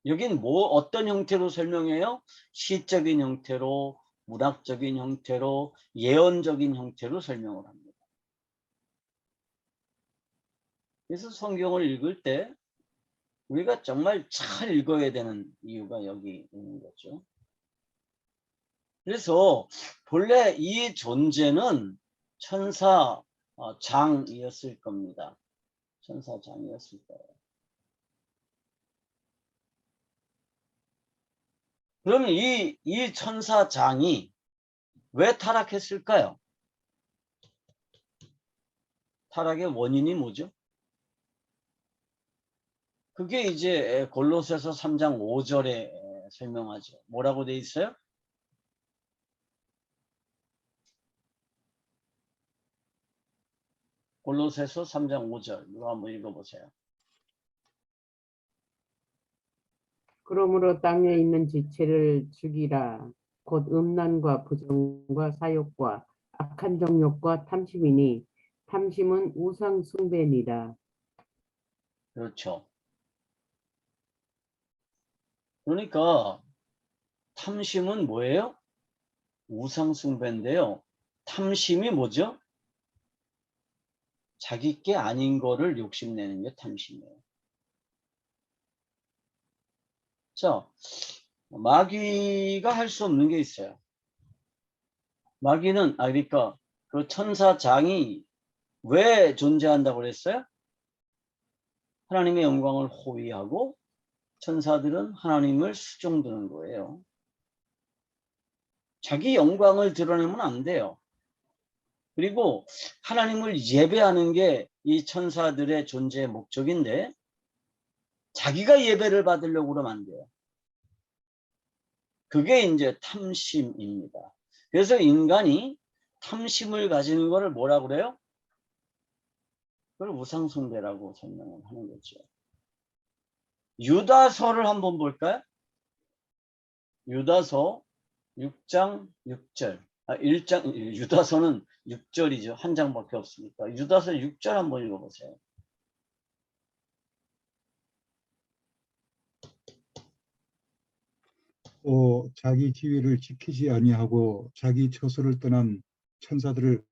여긴 어떤 형태로 설명해요? 시적인 형태로, 문학적인 형태로, 예언적인 형태로 설명을 합니다. 그래서 성경을 읽을 때 우리가 정말 잘 읽어야 되는 이유가 여기 있는 거죠. 그래서 본래 이 존재는 천사장이었을 겁니다. 천사장이었을 거예요. 그럼 이 천사장이 왜 타락했을까요? 타락의 원인이 뭐죠? 그게 이제 골로새서 3장 5절에 설명하죠. 뭐라고 돼 있어요? 골로새서 3장 5절 이거 한번 읽어보세요. 그러므로 땅에 있는 지체를 죽이라. 곧 음란과 부정과 사욕과 악한 정욕과 탐심이니 탐심은 우상 숭배니라. 그렇죠. 그러니까 탐심은 뭐예요? 우상 숭배인데요. 탐심이 뭐죠? 자기 게 아닌 거를 욕심내는 게 탐심이에요. 자, 마귀가 할 수 없는 게 있어요. 마귀는 그러니까 그 천사장이 왜 존재한다고 그랬어요? 하나님의 영광을 호위하고 천사들은 하나님을 수종드는 거예요. 자기 영광을 드러내면 안 돼요. 그리고 하나님을 예배하는 게 이 천사들의 존재의 목적인데 자기가 예배를 받으려고 그러면 안 돼요. 그게 이제 탐심입니다. 그래서 인간이 탐심을 가지는 것을 뭐라고 그래요? 그걸 우상숭배라고 설명을 하는 거죠. 유다서를 한번 볼까요? 유다서 6장 6절. 유다서는 6절이죠. 한 장밖에 없으니까. 유다서 6절 한번 읽어보세요. 또 자기 지위를 지키지 아니하고 자기 처소를 떠난 천사들을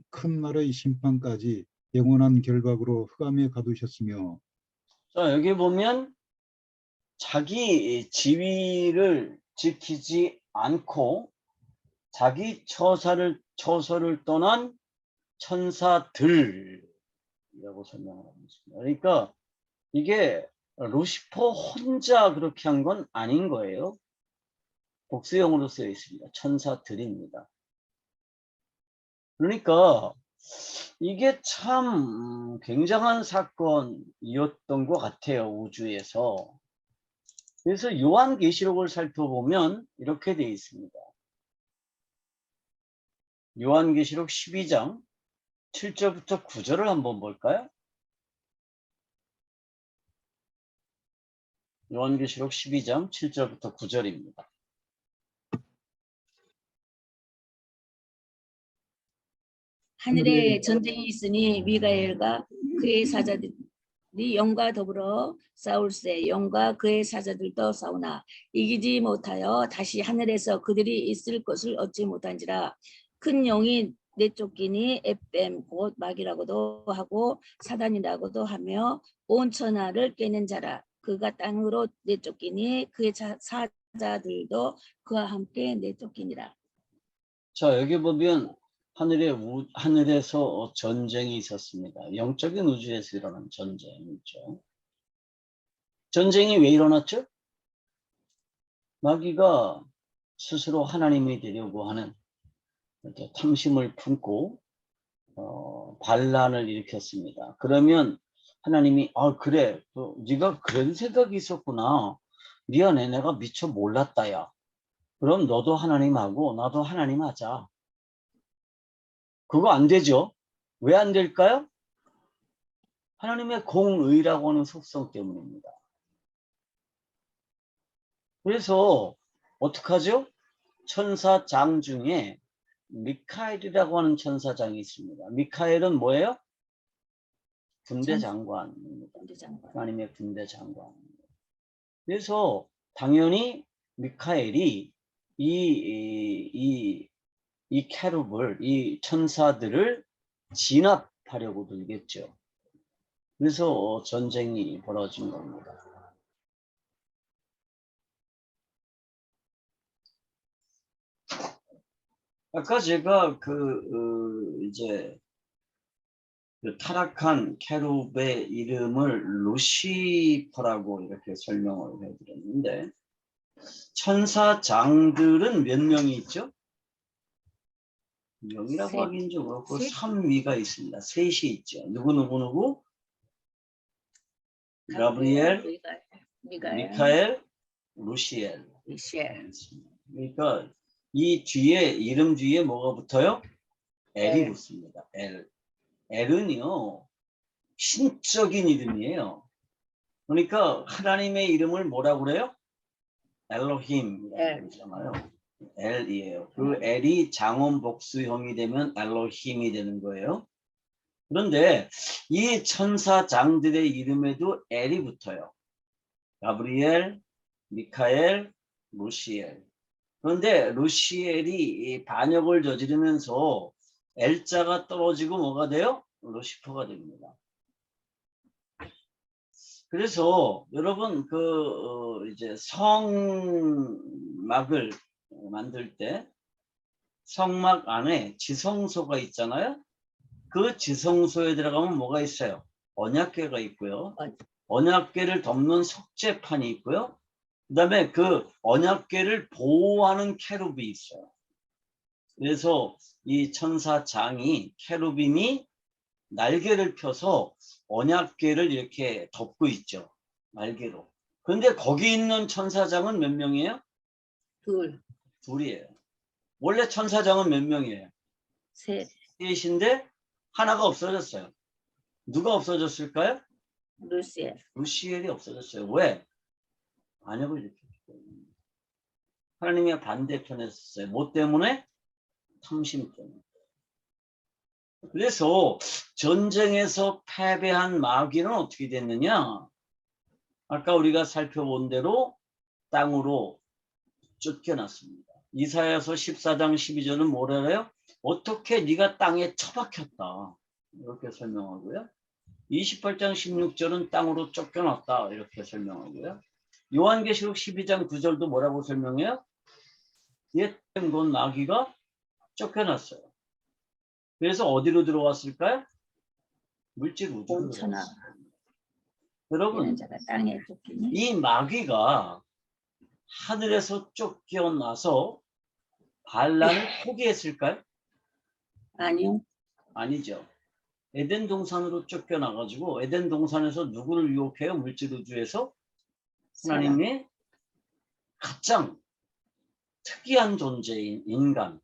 큰 날의 심판까지 영원한 결박으로 흑암에 가두셨으며 자, 여기 보면 자기 지위를 지키지 않고 자기 처소를 떠난 천사들이라고 설명을 하고 있습니다. 그러니까 이게 루시퍼 혼자 그렇게 한 건 아닌 거예요. 복수형으로 쓰여 있습니다. 천사들입니다. 그러니까 이게 참 굉장한 사건이었던 것 같아요. 우주에서. 그래서 요한계시록을 살펴보면 이렇게 되어 있습니다. 요한계시록 12장 7절부터 9절을 한번 볼까요? 요한계시록 12장 7절부터 9절입니다. 하늘에 전쟁이 있으니 미가엘과 그의 사자들이 영과 더불어 싸울세. 영과 그의 사자들도 싸우나 이기지 못하여 다시 하늘에서 그들이 있을 것을 얻지 못한지라. 큰 영이 내쫓기니 에뱀 곧 마귀라고도 하고 사단이라고도 하며 온 천하를 깨는 자라. 그가 땅으로 내쫓기니 그의 사자들도 그와 함께 내쫓기니라. 자, 여기 보면 하늘에서 전쟁이 있었습니다. 영적인 우주에서 일어난 전쟁이죠. 전쟁이 왜 일어났죠? 마귀가 스스로 하나님이 되려고 하는 이렇게 탐심을 품고 반란을 일으켰습니다. 그러면 하나님이 그래, 네가 그런 생각이 있었구나. 미안해, 내가 미처 몰랐다야. 그럼 너도 하나님하고 나도 하나님 하자. 그거 안 되죠. 왜 안 될까요? 하나님의 공의라고 하는 속성 때문입니다. 그래서 어떡하죠? 천사장 중에 미카엘이라고 하는 천사장이 있습니다. 미카엘은 뭐예요? 군대 장관입니다. 하나님의 군대 장관입니다. 그래서 당연히 미카엘이 이 캐룹을, 이 천사들을 진압하려고 들겠죠. 그래서 전쟁이 벌어진 겁니다. 아까 제가 이제 그 타락한 캐룹의 이름을 루시퍼라고 이렇게 설명을 해드렸는데, 천사장들은 몇 명이 있죠? 명이라고 하긴 좀 그렇고 3위가 있습니다. 셋이 있죠. 누구? 가브리엘, 미카엘, 루시엘. 그러니까 이 뒤에, 이름 뒤에 뭐가 붙어요? 엘이 붙습니다. 엘은요, 신적인 이름이에요. 그러니까 하나님의 이름을 뭐라고 그래요? 엘로힘이라고 그러잖아요. 엘이에요. 그 엘이 장원복수형이 되면 엘로힘이 되는 거예요. 그런데 이 천사장들의 이름에도 엘이 붙어요. 가브리엘, 미카엘, 루시엘. 그런데 루시엘이 반역을 저지르면서 엘자가 떨어지고 뭐가 돼요? 루시퍼가 됩니다. 그래서 여러분 이제 성막을 만들 때 성막 안에 지성소가 있잖아요. 그 지성소에 들어가면 뭐가 있어요? 언약궤가 있고요. 언약궤를 덮는 속죄판이 있고요. 그 다음에 그 언약궤를 보호하는 캐루비 있어요. 그래서 이 천사장이, 캐루빔이 날개를 펴서 언약궤를 이렇게 덮고 있죠. 날개로. 그런데 거기 있는 천사장은 몇 명이에요? 둘이에요. 원래 천사장은 몇 명이에요? 셋인데 하나가 없어졌어요. 누가 없어졌을까요? 루시엘이 없어졌어요. 왜? 반역을 일으켰기 때문에. 하나님의 반대편에 섰어요. 뭐 때문에? 탐심 때문에. 그래서 전쟁에서 패배한 마귀는 어떻게 됐느냐? 아까 우리가 살펴본 대로 땅으로 쫓겨났습니다. 이사야서 14장 12절은 뭐라 해요? 어떻게 네가 땅에 처박혔다. 이렇게 설명하고요. 28장 16절은 땅으로 쫓겨났다. 이렇게 설명하고요. 요한계시록 12장 9절도 뭐라고 설명해요? 옛 곧 마귀가 쫓겨났어요. 그래서 어디로 들어왔을까요? 물질 우주로 온천하. 들어왔어요. 여러분, 이런 자가 땅에 쫓기니 이 마귀가 하늘에서 쫓겨나서 반란을 포기했을까요? 아니요. 아니죠. 에덴 동산으로 쫓겨나가지고 에덴 동산에서 누구를 유혹해요? 물질 우주에서 사람. 하나님의 가장 특이한 존재인 인간.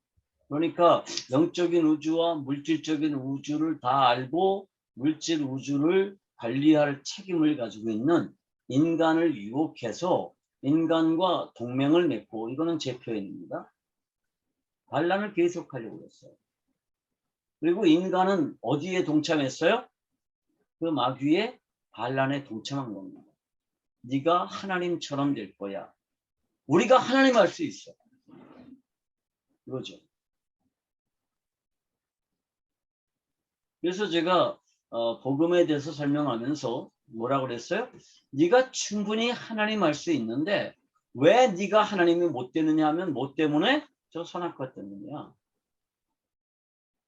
그러니까 영적인 우주와 물질적인 우주를 다 알고 물질 우주를 관리할 책임을 가지고 있는 인간을 유혹해서 인간과 동맹을 맺고, 이거는 제 표현입니다. 반란을 계속하려고 했어요. 그리고 인간은 어디에 동참했어요? 그 마귀의 반란에 동참한 겁니다. 네가 하나님처럼 될 거야. 우리가 하나님 할 수 있어. 그러죠. 그래서 제가 복음에 대해서 설명하면서 뭐라 그랬어요? 네가 충분히 하나님 할 수 있는데 왜 네가 하나님이 못 되느냐 하면 뭐 때문에? 저 선악과 때문이야.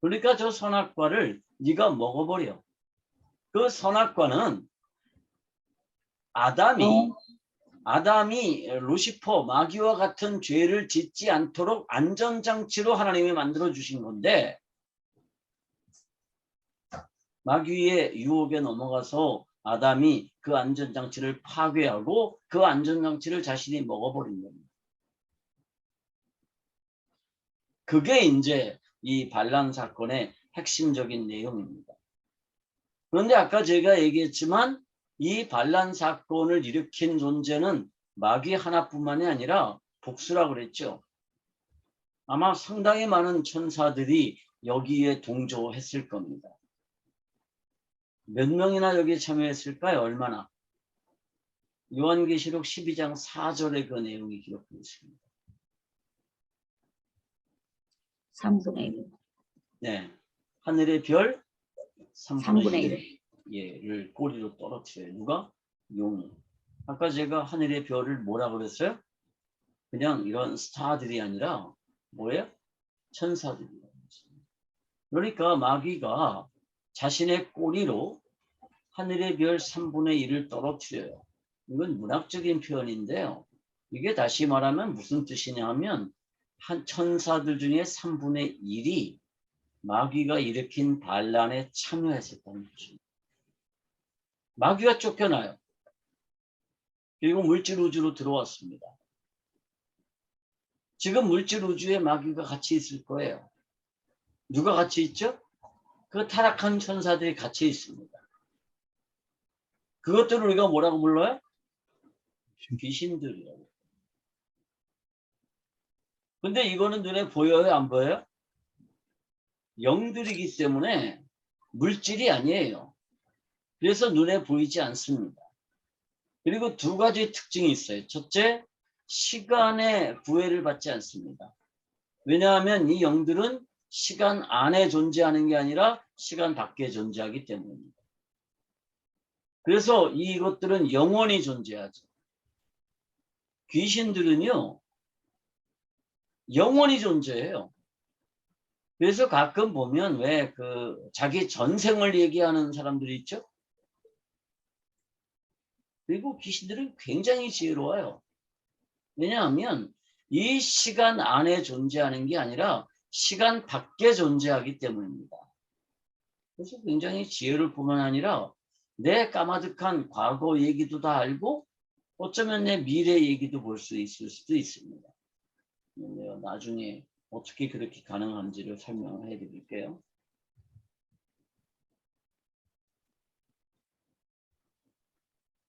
그러니까 저 선악과를 네가 먹어버려. 그 선악과는 아담이 루시퍼 마귀와 같은 죄를 짓지 않도록 안전장치로 하나님이 만들어 주신 건데, 마귀의 유혹에 넘어가서 아담이 그 안전장치를 파괴하고 그 안전장치를 자신이 먹어버린 겁니다. 그게 이제 이 반란 사건의 핵심적인 내용입니다. 그런데 아까 제가 얘기했지만 이 반란 사건을 일으킨 존재는 마귀 하나뿐만이 아니라 복수라고 그랬죠. 아마 상당히 많은 천사들이 여기에 동조했을 겁니다. 몇 명이나 여기에 참여했을까요? 얼마나? 요한계시록 12장 4절에 그 내용이 기록되어 있습니다. 3분의 1. 네, 하늘의 별 3분의 3분의 1을 꼬리로 떨어뜨려요. 누가? 용이. 아까 제가 하늘의 별을 뭐라 그랬어요? 그냥 이런 스타들이 아니라 뭐예요? 천사들이에요. 그러니까 마귀가 자신의 꼬리로 하늘의 별 3분의 1을 떨어뜨려요. 이건 문학적인 표현인데요. 이게 다시 말하면 무슨 뜻이냐 하면 한 천사들 중에 3분의 1이 마귀가 일으킨 반란에 참여했었다는 것입니다. 마귀가 쫓겨나요. 그리고 물질 우주로 들어왔습니다. 지금 물질 우주에 마귀가 같이 있을 거예요. 누가 같이 있죠? 그 타락한 천사들이 같이 있습니다. 그것들을 우리가 뭐라고 불러요? 귀신들이라고. 근데 이거는 눈에 보여요? 안 보여요? 영들이기 때문에 물질이 아니에요. 그래서 눈에 보이지 않습니다. 그리고 두 가지 특징이 있어요. 첫째, 시간의 구애를 받지 않습니다. 왜냐하면 이 영들은 시간 안에 존재하는 게 아니라 시간 밖에 존재하기 때문입니다. 그래서 이것들은 영원히 존재하죠. 귀신들은요, 영원히 존재해요. 그래서 가끔 보면 왜 자기 전생을 얘기하는 사람들이 있죠? 그리고 귀신들은 굉장히 지혜로워요. 왜냐하면 이 시간 안에 존재하는 게 아니라 시간 밖에 존재하기 때문입니다. 그래서 굉장히 지혜로울 뿐만 아니라 내 까마득한 과거 얘기도 다 알고 어쩌면 내 미래 얘기도 볼 수 있을 수도 있습니다. 내가 나중에 어떻게 그렇게 가능한지를 설명을 해드릴게요.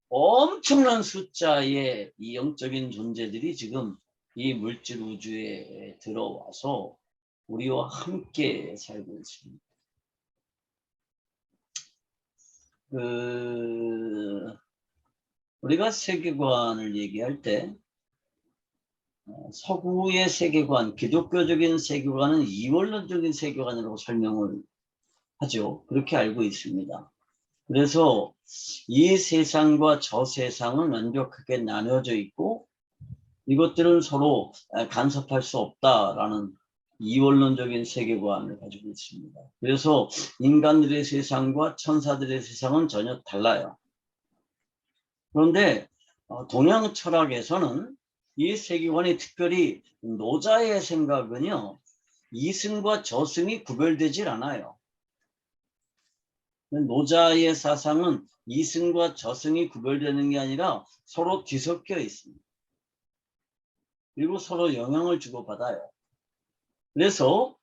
엄청난 숫자의 이 영적인 존재들이 지금 이 물질 우주에 들어와서 우리와 함께 살고 있습니다. 우리가 세계관을 얘기할 때 서구의 세계관, 기독교적인 세계관은 이원론적인 세계관이라고 설명을 하죠. 그렇게 알고 있습니다. 그래서 이 세상과 저 세상은 완벽하게 나뉘어져 있고 이것들은 서로 간섭할 수 없다라는 이원론적인 세계관을 가지고 있습니다. 그래서 인간들의 세상과 천사들의 세상은 전혀 달라요. 그런데 동양 철학에서는 이 세계관이 특별히 노자의 생각은요, 이승과 저승이 구별되질 않아요. 노자의 사상은 이승과 저승이 구별되는 게 아니라 서로 뒤섞여 있습니다. 그리고 서로 영향을 주고받아요. 그래서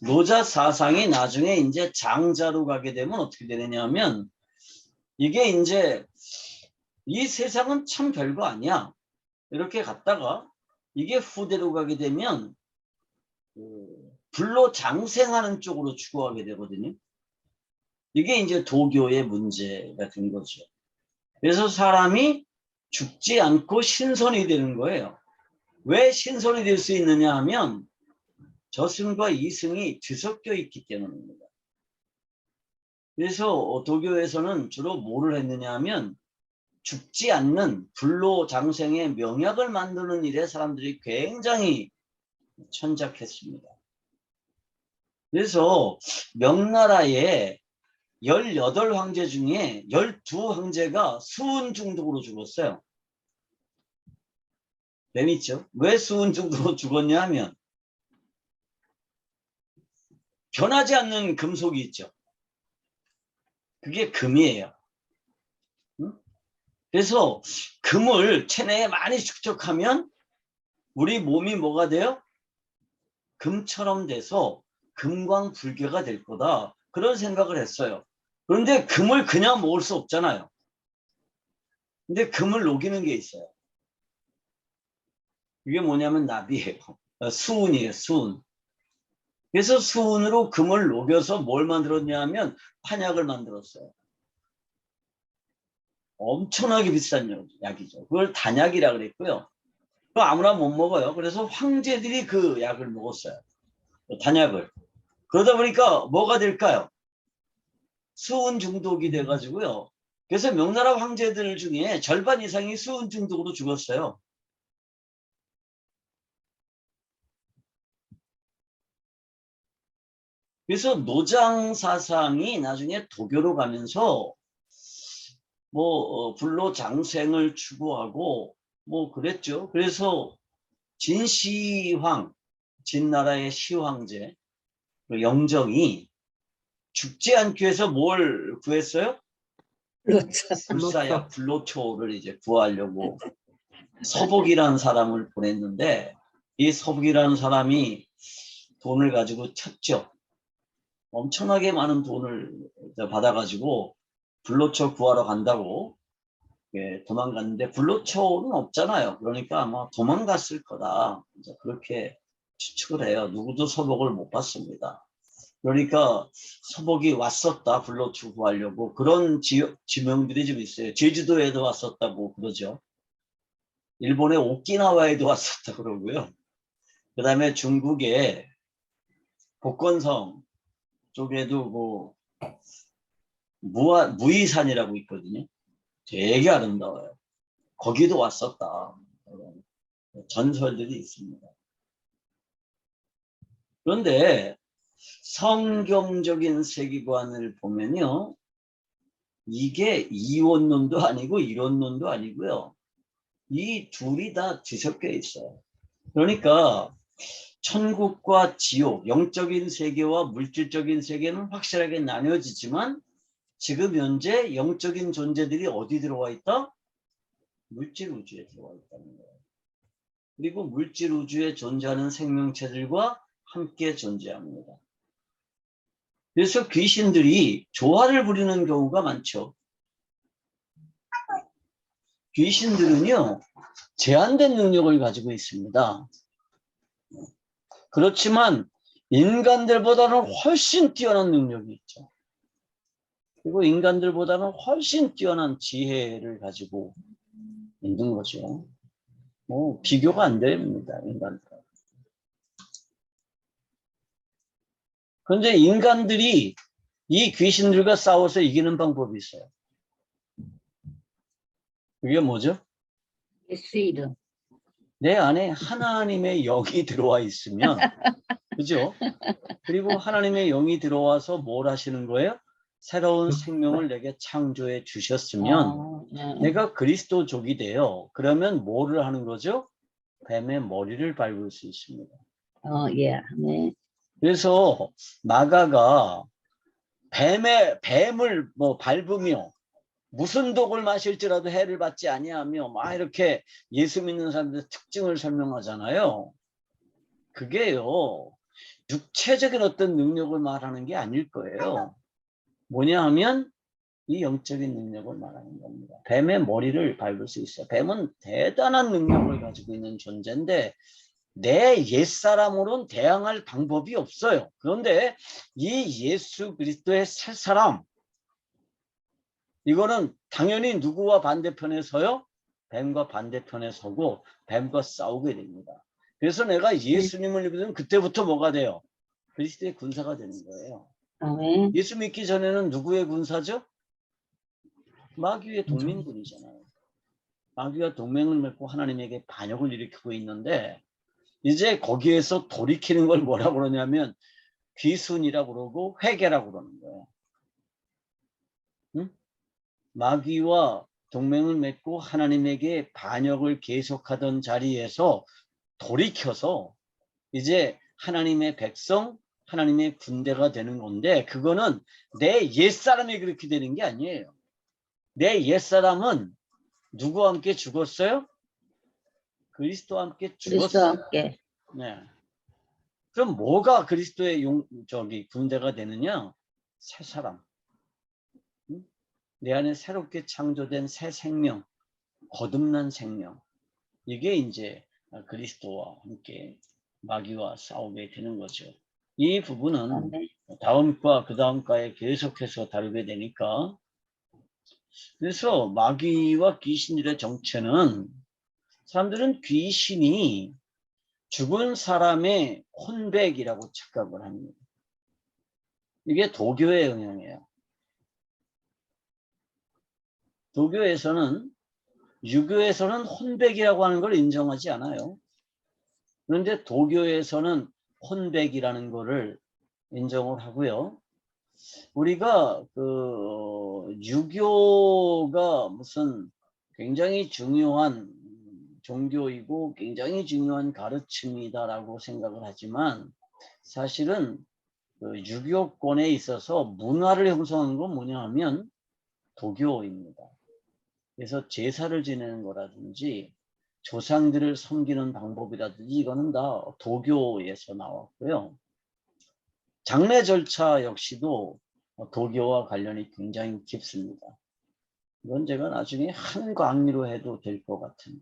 노자 사상이 나중에 이제 장자로 가게 되면 어떻게 되느냐 하면 이게 이제 이 세상은 참 별거 아니야. 이렇게 갔다가 이게 후대로 가게 되면 불로 장생하는 쪽으로 추구하게 되거든요. 이게 이제 도교의 문제가 된 거죠. 그래서 사람이 죽지 않고 신선이 되는 거예요. 왜 신선이 될 수 있느냐 하면 저승과 이승이 뒤섞여 있기 때문입니다. 그래서 도교에서는 주로 뭐를 했느냐 하면 죽지 않는 불로 장생의 명약을 만드는 일에 사람들이 굉장히 천작했습니다. 그래서 명나라의 18황제 중에 12황제가 수은 중독으로 죽었어요. 재밌죠? 왜 수은 중독으로 죽었냐 하면 변하지 않는 금속이 있죠. 그게 금이에요. 그래서 금을 체내에 많이 축적하면 우리 몸이 뭐가 돼요? 금처럼 돼서 금광불개가 될 거다. 그런 생각을 했어요. 그런데 금을 그냥 먹을 수 없잖아요. 근데 금을 녹이는 게 있어요. 이게 뭐냐면 납이에요. 수은이에요. 수은. 그래서 수은으로 금을 녹여서 뭘 만들었냐 하면 판약을 만들었어요. 엄청나게 비싼 약이죠. 그걸 단약이라 그랬고요. 그거 아무나 못 먹어요. 그래서 황제들이 그 약을 먹었어요. 단약을. 그러다 보니까 뭐가 될까요? 수은 중독이 돼가지고요. 그래서 명나라 황제들 중에 절반 이상이 수은 중독으로 죽었어요. 그래서 노장 사상이 나중에 도교로 가면서 불로 장생을 추구하고 그랬죠. 그래서 진시황, 진나라의 시황제 영정이 죽지 않기 위해서 뭘 구했어요? 불사약 불로초를 이제 구하려고 서복이라는 사람을 보냈는데 이 서복이라는 사람이 돈을 가지고 쳤죠. 엄청나게 많은 돈을 받아가지고 불로초 구하러 간다고 도망갔는데 불로초는 없잖아요. 그러니까 아마 도망갔을 거다. 그렇게 추측을 해요. 누구도 서복을 못 봤습니다. 그러니까 서복이 왔었다. 불로초 구하려고. 그런 지명들이 좀 있어요. 제주도에도 왔었다고 그러죠. 일본의 오키나와에도 왔었다 그러고요. 그 다음에 중국의 복건성 쪽에도 무이산이라고 있거든요. 되게 아름다워요. 거기도 왔었다. 전설들이 있습니다. 그런데 성경적인 세계관을 보면요. 이게 이원론도 아니고 이론론도 아니고요. 이 둘이 다 뒤섞여 있어요. 그러니까 천국과 지옥, 영적인 세계와 물질적인 세계는 확실하게 나뉘어지지만 지금 현재 영적인 존재들이 어디 들어와 있다? 물질 우주에 들어와 있다는 거예요. 그리고 물질 우주에 존재하는 생명체들과 함께 존재합니다. 그래서 귀신들이 조화를 부리는 경우가 많죠. 귀신들은요, 제한된 능력을 가지고 있습니다. 그렇지만 인간들보다는 훨씬 뛰어난 능력이 있죠. 그리고 인간들보다는 훨씬 뛰어난 지혜를 가지고 있는 거죠. 뭐 비교가 안 됩니다, 인간들. 그런데 인간들이 이 귀신들과 싸워서 이기는 방법이 있어요. 그게 뭐죠? 예수 이름. 내 안에 하나님의 영이 들어와 있으면, 그죠? 그리고 하나님의 영이 들어와서 뭘 하시는 거예요? 새로운 생명을 내게 창조해 주셨으면 내가 그리스도족이 돼요. 그러면 뭐를 하는 거죠? 뱀의 머리를 밟을 수 있습니다. 예. 네. 그래서 나가가 뱀을 뭐 밟으며 무슨 독을 마실지라도 해를 받지 아니하며 막 이렇게 예수 믿는 사람들의 특징을 설명하잖아요. 그게요, 육체적인 어떤 능력을 말하는 게 아닐 거예요. 뭐냐 하면 이 영적인 능력을 말하는 겁니다. 뱀의 머리를 밟을 수 있어요. 뱀은 대단한 능력을 가지고 있는 존재인데 내 옛사람으로는 대항할 방법이 없어요. 그런데 이 예수 그리스도의 새 사람, 이거는 당연히 누구와 반대편에 서요? 뱀과 반대편에 서고 뱀과 싸우게 됩니다. 그래서 내가 예수님을 믿으면 그때부터 뭐가 돼요? 그리스도의 군사가 되는 거예요. 아멘. 예수 믿기 전에는 누구의 군사죠? 마귀의 동맹군이잖아요. 마귀와 동맹을 맺고 하나님에게 반역을 일으키고 있는데 이제 거기에서 돌이키는 걸 뭐라고 그러냐면 귀순이라고 그러고 회개라고 그러는 거예요. 응? 마귀와 동맹을 맺고 하나님에게 반역을 계속하던 자리에서 돌이켜서 이제 하나님의 백성, 하나님의 군대가 되는 건데 그거는 내 옛사람이 그렇게 되는 게 아니에요. 내 옛사람은 누구와 함께 죽었어요? 그리스도와 함께 그리스도와 죽었어요. 함께. 네. 그럼 뭐가 그리스도의 군대가 되느냐? 새 사람. 응? 내 안에 새롭게 창조된 새 생명, 거듭난 생명. 이게 이제 그리스도와 함께 마귀와 싸우게 되는 거죠. 이 부분은 아멘. 다음 과 그 다음 과에 계속해서 다루게 되니까 그래서 마귀와 귀신들의 정체는 사람들은 귀신이 죽은 사람의 혼백이라고 착각을 합니다. 이게 도교의 영향이에요. 도교에서는 유교에서는 혼백이라고 하는 걸 인정하지 않아요. 그런데 도교에서는 혼백이라는 거를 인정을 하고요. 우리가 유교가 무슨 굉장히 중요한 종교이고 굉장히 중요한 가르침이다라고 생각을 하지만 사실은 유교권에 있어서 문화를 형성한 건 뭐냐 하면 도교입니다. 그래서 제사를 지내는 거라든지 조상들을 섬기는 방법이라든지 이거는 다 도교에서 나왔고요. 장례 절차 역시도 도교와 관련이 굉장히 깊습니다. 이건 제가 나중에 한 강의로 해도 될 것 같은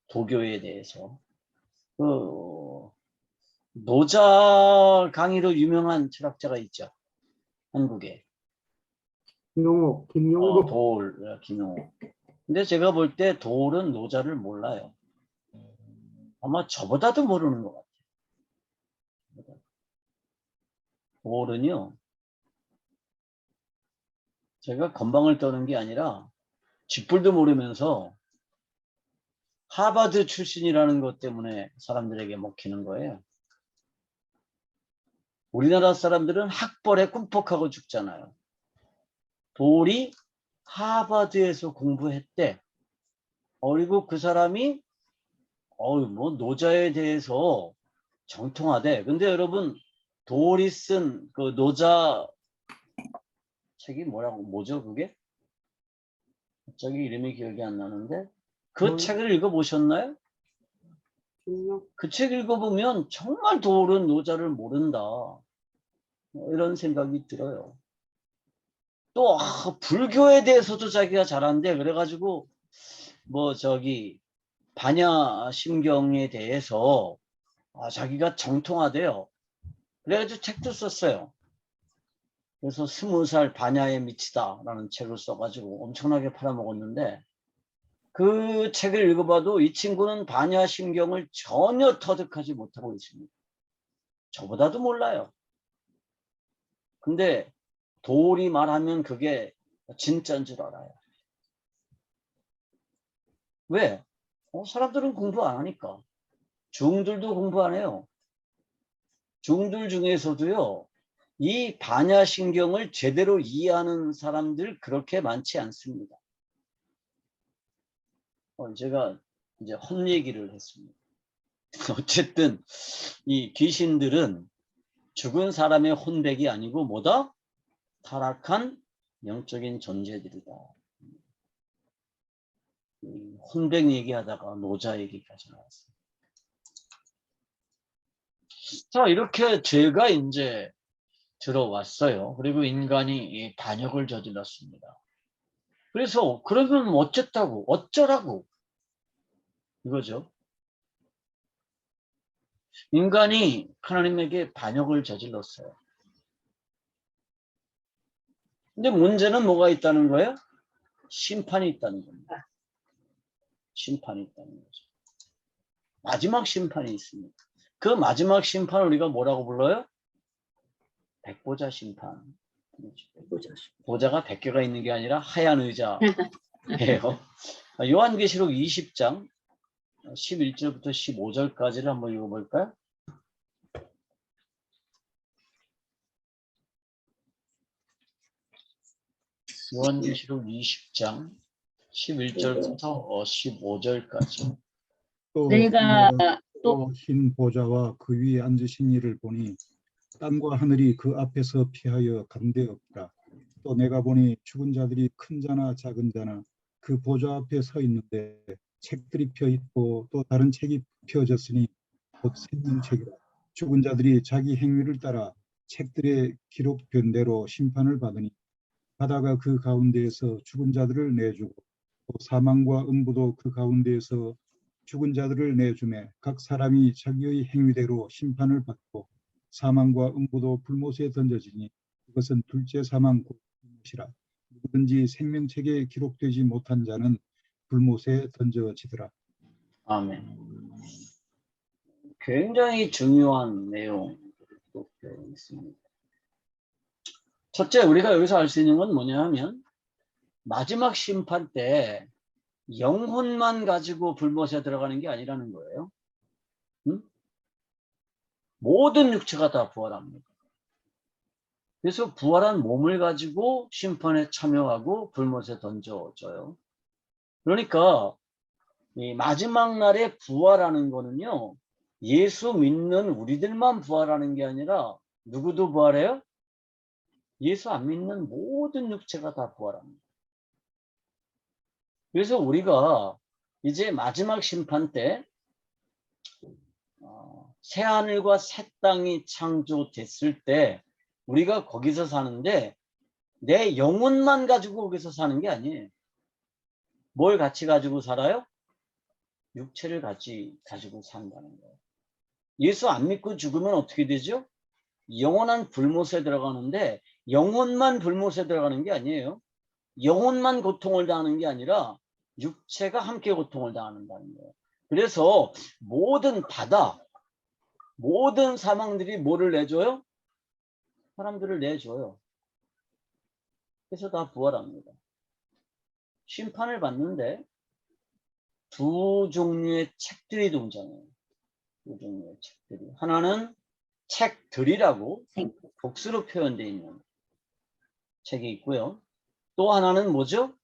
도교에 대해서. 노자 강의로 유명한 철학자가 있죠. 한국에. 용옥, 김용옥. 도올, 김용옥. 근데 제가 볼 때 도올은 노자를 몰라요. 아마 저보다도 모르는 것 같아요. 도올은요, 제가 건방을 떠는 게 아니라 쥐뿔도 모르면서 하버드 출신이라는 것 때문에 사람들에게 먹히는 거예요. 우리나라 사람들은 학벌에 꿈뻑하고 죽잖아요. 도올이 하버드에서 공부했대. 그리고 그 사람이 뭐 노자에 대해서 정통하대. 근데 여러분 도올이 쓴 그 노자 책이 뭐죠 그게? 갑자기 이름이 기억이 안 나는데 그 책을 읽어보셨나요? 그 책 읽어보면 정말 도올은 노자를 모른다. 이런 생각이 들어요. 또 불교에 대해서도 자기가 잘한대. 그래가지고 뭐 저기 반야심경에 대해서 자기가 정통하대요. 그래가지고 책도 썼어요. 그래서 20살 반야에 미치다라는 책을 써가지고 엄청나게 팔아먹었는데, 그 책을 읽어봐도 이 친구는 반야심경을 전혀 터득하지 못하고 있습니다. 저보다도 몰라요. 근데 도리 말하면 그게 진짜인 줄 알아요. 왜? 사람들은 공부 안 하니까. 중들도 공부 안 해요. 중들 중에서도요, 이 반야심경을 제대로 이해하는 사람들 그렇게 많지 않습니다. 제가 이제 헛얘기를 했습니다. 어쨌든 이 귀신들은 죽은 사람의 혼백이 아니고 뭐다? 타락한 영적인 존재들이다. 혼백 얘기하다가 노자 얘기까지 나왔어요. 자, 이렇게 죄가 이제 들어왔어요. 그리고 인간이 반역을 저질렀습니다. 그래서 그러면 어쨌다고, 어쩌라고 이거죠. 인간이 하나님에게 반역을 저질렀어요. 근데 문제는 뭐가 있다는 거예요? 심판이 있다는 겁니다. 심판이 있다는 거죠. 마지막 심판이 있습니다. 그 마지막 심판을 우리가 뭐라고 불러요? 백보자 심판. 보자가 100개가 있는 게 아니라 하얀 의자예요. 요한계시록 20장 11절부터 15절까지를 한번 읽어볼까요? 요한계시록 20장 11절부터 15절까지. 또 내가 또 흰 보좌와 그 위에 앉으신 이를 보니 땅과 하늘이 그 앞에서 피하여 간데없더라. 또 내가 보니 죽은 자들이 큰 자나 작은 자나 그 보좌 앞에 서 있는데 책들이 펴 있고 또 다른 책이 펴졌으니 곧 생명책이라. 죽은 자들이 자기 행위를 따라 책들에 기록된 대로 심판을 받으니 바다가 그 가운데에서 죽은 자들을 내주고 또 사망과 음부도 그 가운데에서 죽은 자들을 내주매 각 사람이 자기의 행위대로 심판을 받고 사망과 음부도 불못에 던져지니 이것은 둘째 사망 곧 불못이라. 누구든지 생명책에 기록되지 못한 자는 불못에 던져지더라. 아멘. 굉장히 중요한 내용이 되어 있습니다. 첫째, 우리가 여기서 알 수 있는 건 뭐냐 하면 마지막 심판 때 영혼만 가지고 불못에 들어가는 게 아니라는 거예요. 응? 모든 육체가 다 부활합니다. 그래서 부활한 몸을 가지고 심판에 참여하고 불못에 던져져요. 그러니까 이 마지막 날에 부활하는 거는요, 예수 믿는 우리들만 부활하는 게 아니라 누구도 부활해요? 예수 안 믿는 모든 육체가 다 부활합니다. 그래서 우리가 이제 마지막 심판 때 새하늘과 새 땅이 창조됐을 때 우리가 거기서 사는데 내 영혼만 가지고 거기서 사는 게 아니에요. 뭘 같이 가지고 살아요? 육체를 같이 가지고 산다는 거예요. 예수 안 믿고 죽으면 어떻게 되죠? 영원한 불못에 들어가는데 영혼만 불못에 들어가는 게 아니에요. 영혼만 고통을 당하는 게 아니라 육체가 함께 고통을 당한다는 거예요. 그래서 모든 바다, 모든 사망들이 뭐를 내줘요? 사람들을 내줘요. 그래서 다 부활합니다. 심판을 받는데 두 종류의 책들이 등장해요. 두 종류의 책들이. 하나는 책들이라고 복수로 표현되어 있는 책이 있고요. 또 하나는 뭐죠?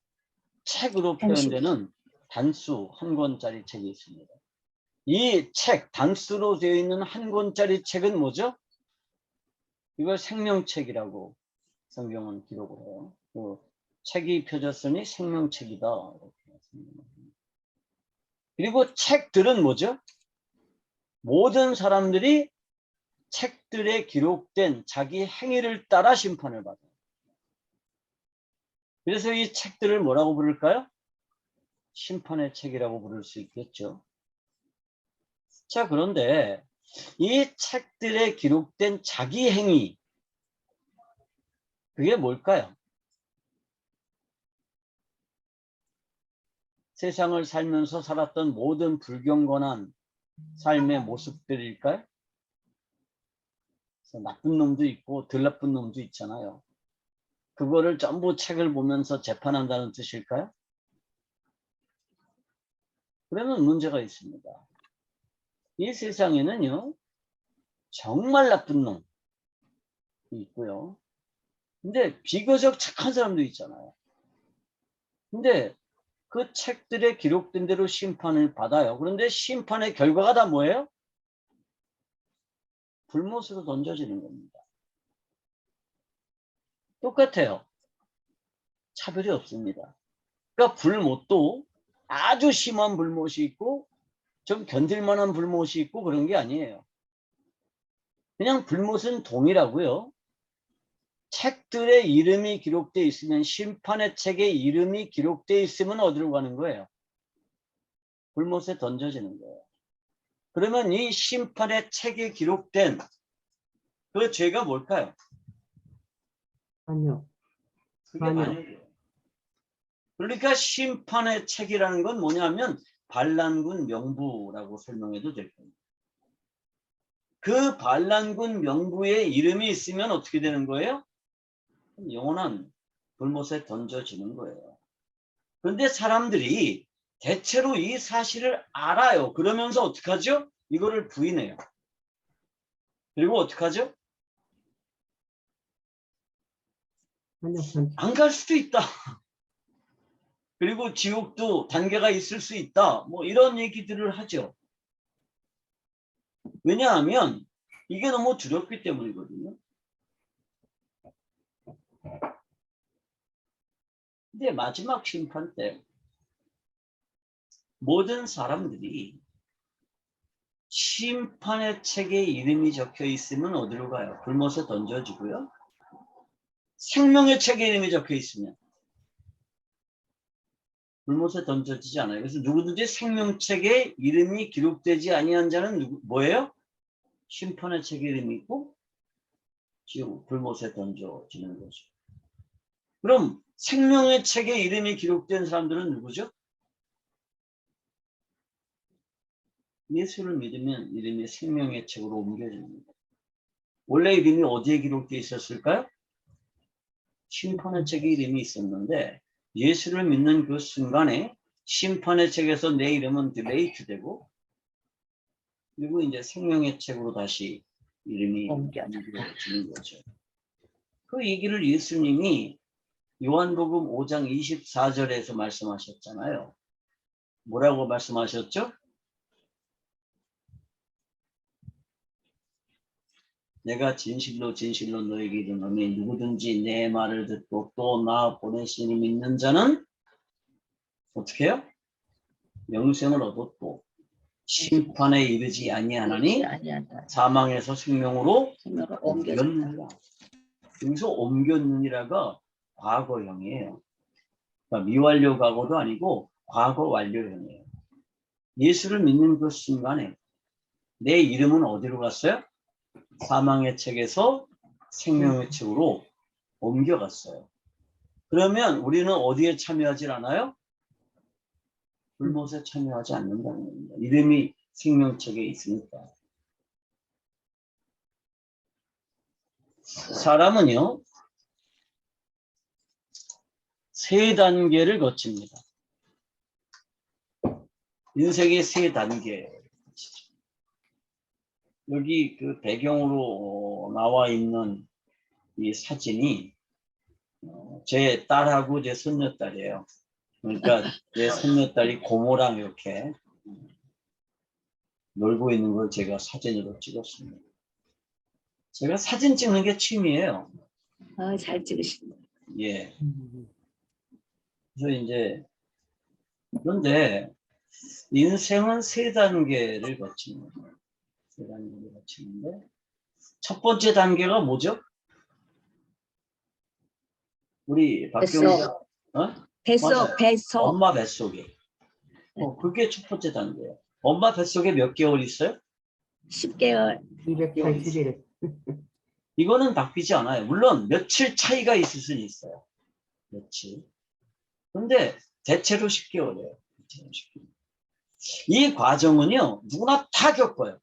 책으로 표현되는 단수 한 권짜리 책이 있습니다. 이 책, 단수로 되어 있는 한 권짜리 책은 뭐죠? 이걸 생명책이라고 성경은 기록을 해요. 그 책이 펴졌으니 생명책이다. 그리고 책들은 뭐죠? 모든 사람들이 책들에 기록된 자기 행위를 따라 심판을 받아요. 그래서 이 책들을 뭐라고 부를까요? 심판의 책이라고 부를 수 있겠죠. 자, 그런데 이 책들에 기록된 자기 행위, 그게 뭘까요? 세상을 살면서 살았던 모든 불경건한 삶의 모습들일까요? 그래서 나쁜 놈도 있고 덜 나쁜 놈도 있잖아요. 그거를 전부 책을 보면서 재판한다는 뜻일까요? 그러면 문제가 있습니다. 이 세상에는요, 정말 나쁜 놈이 있고요. 근데 비교적 착한 사람도 있잖아요. 근데 그 책들에 기록된 대로 심판을 받아요. 그런데 심판의 결과가 다 뭐예요? 불못으로 던져지는 겁니다. 똑같아요. 차별이 없습니다. 그러니까 불못도 아주 심한 불못이 있고 좀 견딜만한 불못이 있고 그런 게 아니에요. 그냥 불못은 동일하고요. 책들의 이름이 기록되어 있으면, 심판의 책에 이름이 기록되어 있으면 어디로 가는 거예요? 불못에 던져지는 거예요. 그러면 이 심판의 책에 기록된 그 죄가 뭘까요? 아니요. 그게 아니요. 만약이에요. 그러니까 심판의 책이라는 건 뭐냐면 반란군 명부라고 설명해도 될 겁니다. 그 반란군 명부에 이름이 있으면 어떻게 되는 거예요? 영원한 불못에 던져지는 거예요. 그런데 사람들이 대체로 이 사실을 알아요. 그러면서 어떻게 하죠? 이거를 부인해요. 그리고 어떻게 하죠? 아니요. 안 갈 수도 있다. 그리고 지옥도 단계가 있을 수 있다. 뭐 이런 얘기들을 하죠. 왜냐하면 이게 너무 두렵기 때문이거든요. 근데 마지막 심판 때 모든 사람들이 심판의 책에 이름이 적혀 있으면 어디로 가요? 불못에 던져지고요. 생명의 책에 이름이 적혀 있으면 불못에 던져지지 않아요. 그래서 누구든지 생명책에 이름이 기록되지 아니한 자는 뭐예요? 심판의 책에 이름이 있고 지옥 불못에 던져지는 거죠. 그럼 생명의 책에 이름이 기록된 사람들은 누구죠? 예수를 믿으면 이름이 생명의 책으로 옮겨집니다. 원래 이름이 어디에 기록되어 있었을까요? 심판의 책에 이름이 있었는데 예수를 믿는 그 순간에 심판의 책에서 내 이름은 딜레이트 되고 그리고 이제 생명의 책으로 다시 이름이 옮겨지는 거죠. 그 얘기를 예수님이 요한복음 5장 24절에서 말씀하셨잖아요. 뭐라고 말씀하셨죠? 내가 진실로 진실로 너에게 이르노니 누구든지 내 말을 듣고 또 나 보내신 이를 믿는 자는 어떻게 해요? 영생을 얻었고 심판에 이르지 아니하나니 사망에서 생명으로 옮겼느니라. 여기서 옮겼느니라가 과거형이에요. 그러니까 미완료 과거도 아니고 과거 완료형이에요. 예수를 믿는 그 순간에 내 이름은 어디로 갔어요? 사망의 책에서 생명의 책으로 옮겨갔어요. 그러면 우리는 어디에 참여하지 않아요? 불못에 참여하지 않는다는 겁니다. 이름이 생명책에 있으니까. 사람은요, 세 단계를 거칩니다. 인생의 세 단계. 여기 그 배경으로 나와 있는 이 사진이 제 딸하고 제 손녀딸이에요. 그러니까 제 손녀딸이 고모랑 이렇게 놀고 있는 걸 제가 사진으로 찍었습니다. 제가 사진 찍는 게 취미예요. 아, 잘 찍으신다. 예. 그래서 이제 그런데 인생은 세 단계를 거칩니다. 세 단계를 거치는데 첫 번째 단계가 뭐죠? 우리 박경수 뱃속, 뱃속. 엄마 뱃속에. 그게 첫 번째 단계예요. 엄마 뱃속에 몇 개월 있어요? 10개월. 280일. 이거는 바뀌지 않아요. 물론 며칠 차이가 있을 수는 있어요. 며칠. 근데 대체로 10개월이에요. 이 과정은요, 누구나 다 겪어요.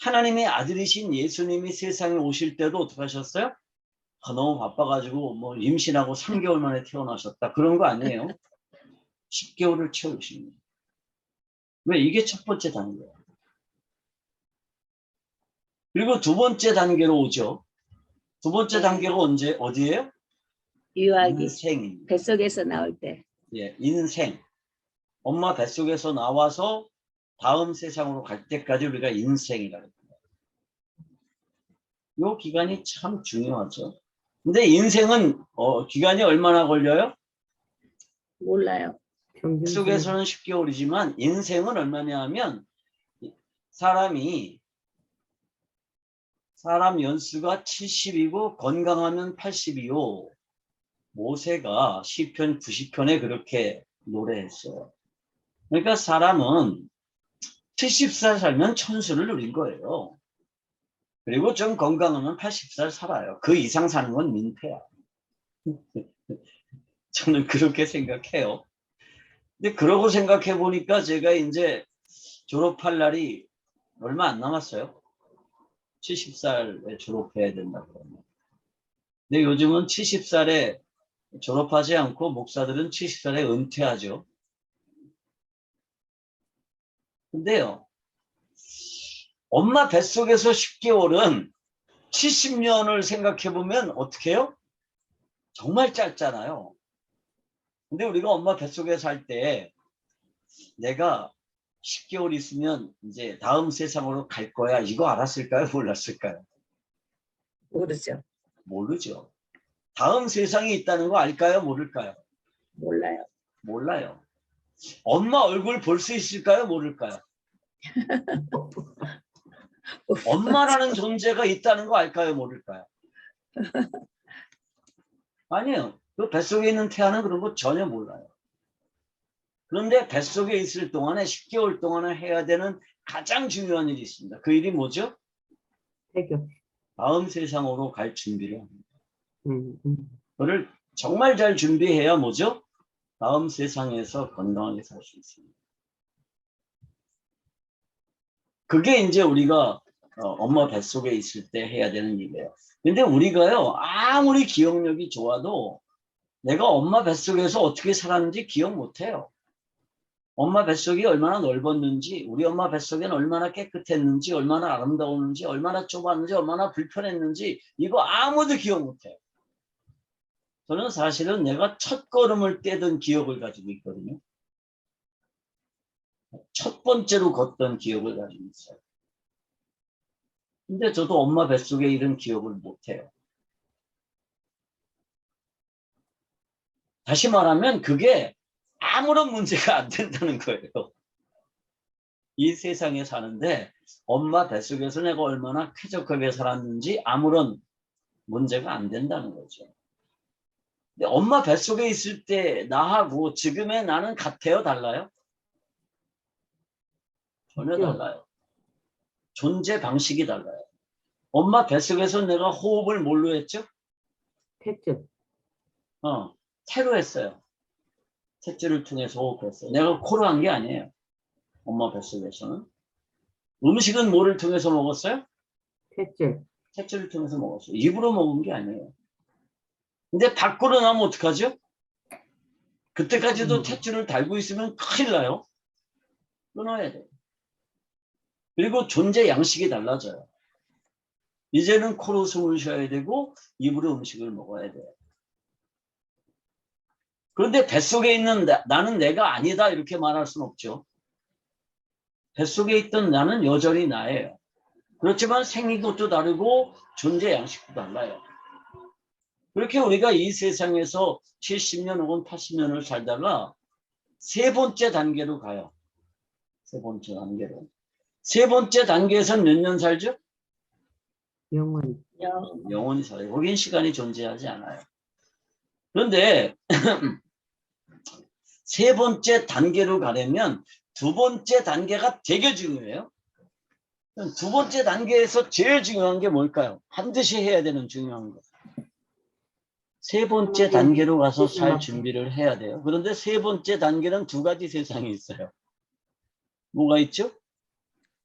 하나님의 아들이신 예수님이 세상에 오실 때도 어떻게 하셨어요? 너무 바빠가지고 뭐 임신하고 3개월 만에 태어나셨다. 그런 거 아니에요. 10개월을 채우시는 거예요. 왜? 이게 첫 번째 단계예요. 그리고 두 번째 단계로 오죠. 두 번째 단계가 어디예요? 유아기. 인생입니다. 뱃속에서 나올 때. 예, 인생. 엄마 뱃속에서 나와서 다음 세상으로 갈 때까지 우리가 인생이라고 합니다. 이 기간이 참 중요하죠. 근데 인생은 기간이 얼마나 걸려요? 몰라요. 평균 뱃속에서는 10개월이지만 인생은 얼마냐 하면 사람 연수가 70이고 건강하면 80이요. 모세가 시편 90편에 그렇게 노래했어요. 그러니까 사람은 70살 살면 천수를 누린 거예요. 그리고 좀 건강하면 80살 살아요. 그 이상 사는 건 민폐야. 저는 그렇게 생각해요. 근데 그러고 생각해 보니까 제가 이제 졸업할 날이 얼마 안 남았어요. 70살에 졸업해야 된다고. 근데 요즘은 70살에 졸업하지 않고 목사들은 70살에 은퇴하죠. 근데요, 엄마 뱃속에서 10개월은 70년을 생각해 보면 어떻게 해요? 정말 짧잖아요. 근데 우리가 엄마 뱃속에 살 때 내가 10개월 있으면 이제 다음 세상으로 갈 거야. 이거 알았을까요? 몰랐을까요? 모르죠. 모르죠. 다음 세상이 있다는 거 알까요? 모를까요? 몰라요. 몰라요. 엄마 얼굴 볼 수 있을까요? 모를까요? 엄마라는 존재가 있다는 거 알까요? 모를까요? 아니에요. 그 뱃속에 있는 태아는 그런 거 전혀 몰라요. 그런데 뱃속에 있을 동안에 10개월 동안에 해야 되는 가장 중요한 일이 있습니다. 그 일이 뭐죠? 태교. 다음 세상으로 갈 준비를 합니다. 음, 음. 그거를 정말 잘 준비해야 뭐죠? 다음 세상에서 건강하게 살 수 있습니다. 그게 이제 우리가 엄마 뱃속에 있을 때 해야 되는 일이에요. 근데 우리가요, 아무리 기억력이 좋아도 내가 엄마 뱃속에서 어떻게 살았는지 기억 못해요. 엄마 뱃속이 얼마나 넓었는지, 우리 엄마 뱃속에는 얼마나 깨끗했는지, 얼마나 아름다웠는지, 얼마나 좁았는지, 얼마나 불편했는지 이거 아무도 기억 못해요. 저는 사실은 내가 첫 걸음을 떼던 기억을 가지고 있거든요. 첫 번째로 걷던 기억을 가지고 있어요. 근데 저도 엄마 뱃속에 이런 기억을 못해요. 다시 말하면 그게 아무런 문제가 안 된다는 거예요. 이 세상에 사는데 엄마 뱃속에서 내가 얼마나 쾌적하게 살았는지 아무런 문제가 안 된다는 거죠. 근데 엄마 뱃속에 있을 때 나하고 지금의 나는 같아요? 달라요? 전혀 달라요. 존재 방식이 달라요. 엄마 뱃속에서 내가 호흡을 뭘로 했죠? 태교. 태로 했어요. 탯줄을 통해서 호흡했어요. 내가 코로 한 게 아니에요. 엄마 뱃속에서는. 음식은 뭐를 통해서 먹었어요? 태교. 탯줄을 통해서 먹었어요. 입으로 먹은 게 아니에요. 근데 밖으로 나면 어떡하죠? 그때까지도 탯줄을 달고 있으면 큰일 나요. 끊어야 돼요. 그리고 존재 양식이 달라져요. 이제는 코로 숨을 쉬어야 되고 입으로 음식을 먹어야 돼요. 그런데 뱃속에 있는 나는 내가 아니다 이렇게 말할 수는 없죠. 뱃속에 있던 나는 여전히 나예요. 그렇지만 생긴 것도 다르고 존재 양식도 달라요. 그렇게 우리가 이 세상에서 70년 혹은 80년을 살다가 세 번째 단계로 가요. 세 번째 단계로. 세 번째 단계에서는 몇 년 살죠? 영원. 영원히 살아요. 거긴 시간이 존재하지 않아요. 그런데 세 번째 단계로 가려면 두 번째 단계가 되게 중요해요. 두 번째 단계에서 제일 중요한 게 뭘까요? 반드시 해야 되는 중요한 거. 세 번째 단계로 가서 살 준비를 해야 돼요. 그런데 세 번째 단계는 두 가지 세상이 있어요. 뭐가 있죠?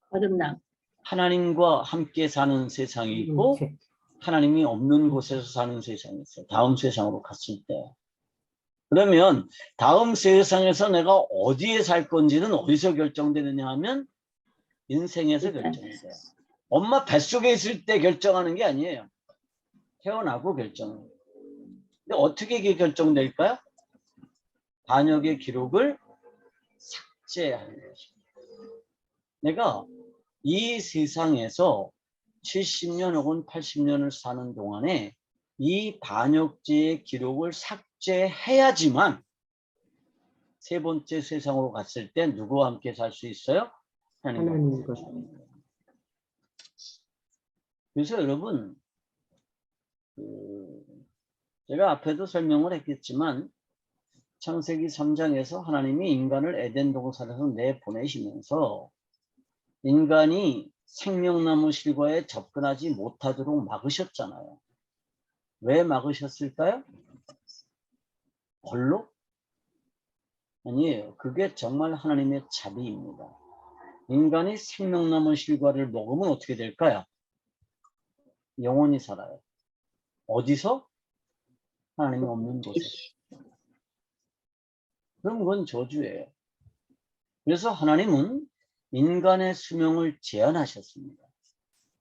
거듭남. 하나님과 함께 사는 세상이 있고 하나님이 없는 곳에서 사는 세상이 있어요. 다음 세상으로 갔을 때. 그러면 다음 세상에서 내가 어디에 살 건지는 어디서 결정되느냐 하면 인생에서 결정돼요. 엄마 뱃속에 있을 때 결정하는 게 아니에요. 태어나고 결정해요. 근데 어떻게 이게 결정될까요? 반역의 기록을 삭제하는 것입니다. 내가 이 세상에서 70년 혹은 80년을 사는 동안에 이 반역죄의 기록을 삭제해야지만 세 번째 세상으로 갔을 때 누구와 함께 살 수 있어요? 하나님과. 그래서 여러분 제가 앞에도 설명을 했겠지만 창세기 3장에서 하나님이 인간을 에덴 동산에서 내보내시면서 인간이 생명나무 실과에 접근하지 못하도록 막으셨잖아요. 왜 막으셨을까요? 벌로? 아니에요. 그게 정말 하나님의 자비입니다. 인간이 생명나무 실과를 먹으면 어떻게 될까요? 영원히 살아요. 어디서? 하나님이 없는 곳에서. 그럼 그건 저주예요. 그래서 하나님은 인간의 수명을 제한하셨습니다.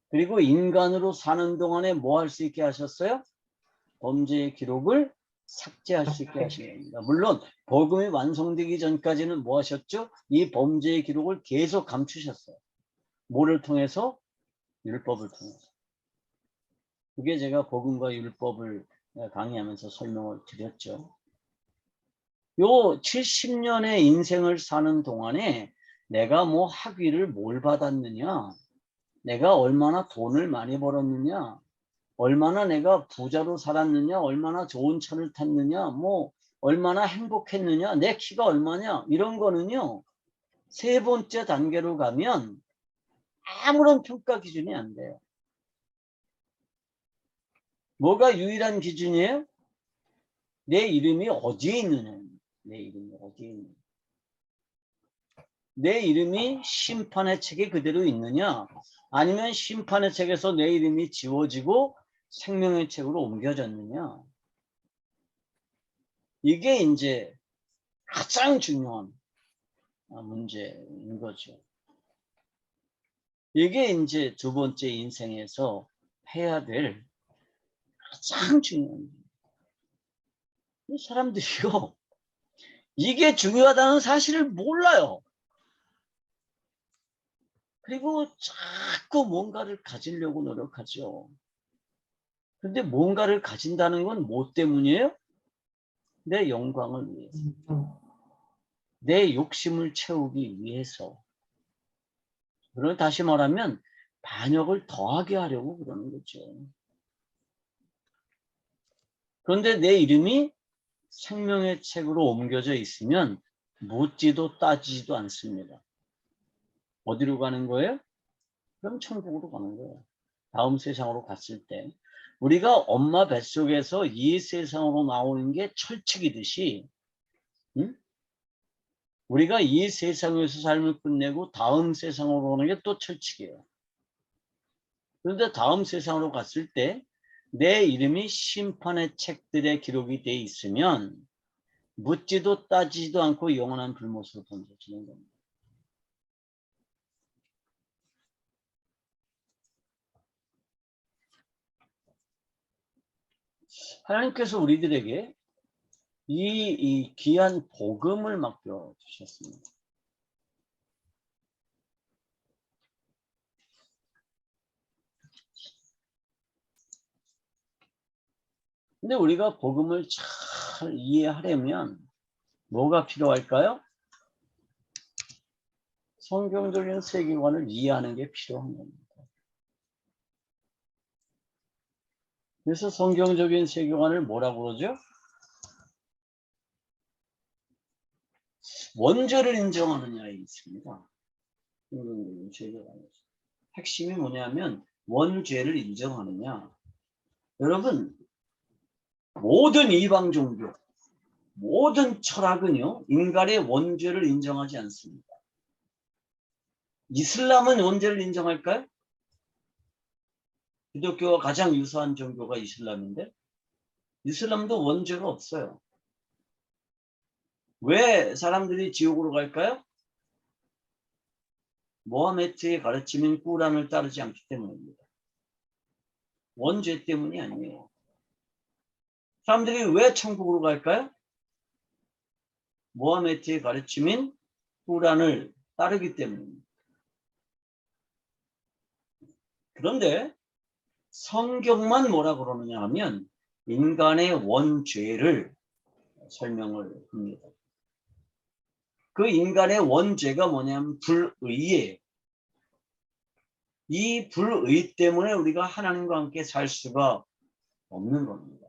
그리고 인간으로 사는 동안에 뭐 할 수 있게 하셨어요? 범죄의 기록을 삭제할 수 있게 하신 겁니다. 물론 복음이 완성되기 전까지는 뭐 하셨죠? 이 범죄의 기록을 계속 감추셨어요. 뭐를 통해서? 율법을 통해서. 그게 제가 복음과 율법을 강의하면서 설명을 드렸죠. 요 70년의 인생을 사는 동안에 내가 뭐 학위를 뭘 받았느냐, 내가 얼마나 돈을 많이 벌었느냐, 얼마나 내가 부자로 살았느냐, 얼마나 좋은 차를 탔느냐, 뭐 얼마나 행복했느냐, 내 키가 얼마냐, 이런 거는요 세 번째 단계로 가면 아무런 평가 기준이 안 돼요. 뭐가 유일한 기준이에요? 내 이름이 어디에 있느냐. 내 이름이 어디에 있느냐. 내 이름이 심판의 책에 그대로 있느냐, 아니면 심판의 책에서 내 이름이 지워지고 생명의 책으로 옮겨졌느냐. 이게 이제 가장 중요한 문제인 거죠. 이게 이제 두 번째 인생에서 해야 될 가장 중요한 거예요. 사람들이요, 이게 중요하다는 사실을 몰라요. 그리고 자꾸 뭔가를 가지려고 노력하죠. 근데 뭔가를 가진다는 건 뭐 때문이에요? 내 영광을 위해서. 내 욕심을 채우기 위해서. 그럼 다시 말하면 반역을 더하게 하려고 그러는 거죠. 그런데 내 이름이 생명의 책으로 옮겨져 있으면 묻지도 따지지도 않습니다. 어디로 가는 거예요? 그럼 천국으로 가는 거예요. 다음 세상으로 갔을 때 우리가 엄마 뱃속에서 이 세상으로 나오는 게 철칙이듯이, 응? 우리가 이 세상에서 삶을 끝내고 다음 세상으로 오는 게 또 철칙이에요. 그런데 다음 세상으로 갔을 때 내 이름이 심판의 책들에 기록이 돼 있으면 묻지도 따지지도 않고 영원한 불못으로 던져지는 겁니다. 하나님께서 우리들에게 이 귀한 복음을 맡겨주셨습니다. 근데 우리가 복음을 잘 이해하려면 뭐가 필요할까요? 성경적인 세계관을 이해하는 게 필요한 겁니다. 그래서 성경적인 세계관을 뭐라고 그러죠? 원죄를 인정하느냐에 있습니다. 핵심이 뭐냐면 원죄를 인정하느냐. 여러분, 모든 이방 종교, 모든 철학은요, 인간의 원죄를 인정하지 않습니다. 이슬람은 원죄를 인정할까요? 기독교와 가장 유사한 종교가 이슬람인데, 이슬람도 원죄가 없어요. 왜 사람들이 지옥으로 갈까요? 모하메트의 가르침인 꾸란을 따르지 않기 때문입니다. 원죄 때문이 아니에요. 사람들이 왜 천국으로 갈까요? 모하메트의 가르침인 꾸란을 따르기 때문입니다. 그런데 성경만 뭐라 그러느냐 하면 인간의 원죄를 설명을 합니다. 그 인간의 원죄가 뭐냐면 불의예요. 이 불의 때문에 우리가 하나님과 함께 살 수가 없는 겁니다.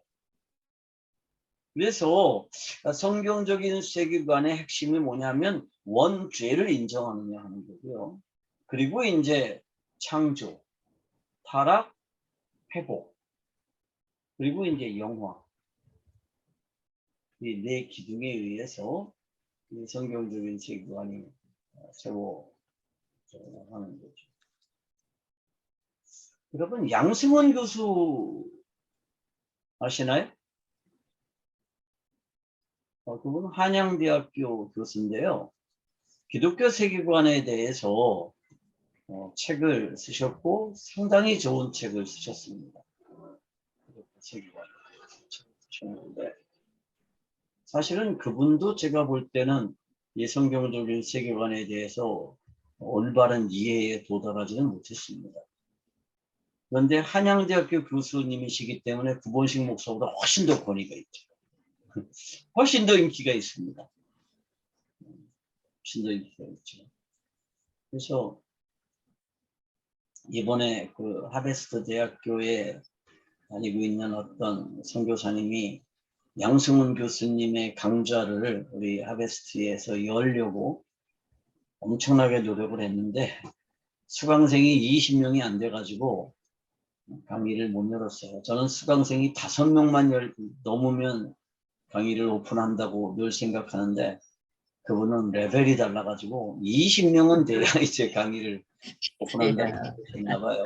그래서 성경적인 세계관의 핵심이 뭐냐면 원죄를 인정하느냐 하는 거고요. 그리고 이제 창조, 타락, 회복, 그리고 이제 영화. 이 네 기둥에 의해서 이 성경적인 세계관이 세워가는 거죠. 여러분, 양승원 교수 아시나요? 그분은 한양대학교 교수인데요. 기독교 세계관에 대해서 책을 쓰셨고 상당히 좋은 책을 쓰셨습니다. 기독교 세계관 책을 쓰셨는데 사실은 그분도 제가 볼 때는 이 성경적인 세계관에 대해서 올바른 이해에 도달하지는 못했습니다. 그런데 한양대학교 교수님이시기 때문에 구본식 목사보다 훨씬 더 권위가 있죠. 훨씬 더 인기가 있습니다. 훨씬 더 인기가 있죠. 그래서 이번에 그 하베스트 대학교에 다니고 있는 어떤 선교사님이 양승훈 교수님의 강좌를 우리 하베스트에서 열려고 엄청나게 노력을 했는데 수강생이 20명이 안 돼가지고 강의를 못 열었어요. 저는 수강생이 5명만 넘으면 강의를 오픈한다고 늘 생각하는데 그분은 레벨이 달라가지고 20명은 돼야 이제 강의를 오픈한다고 했나 봐요.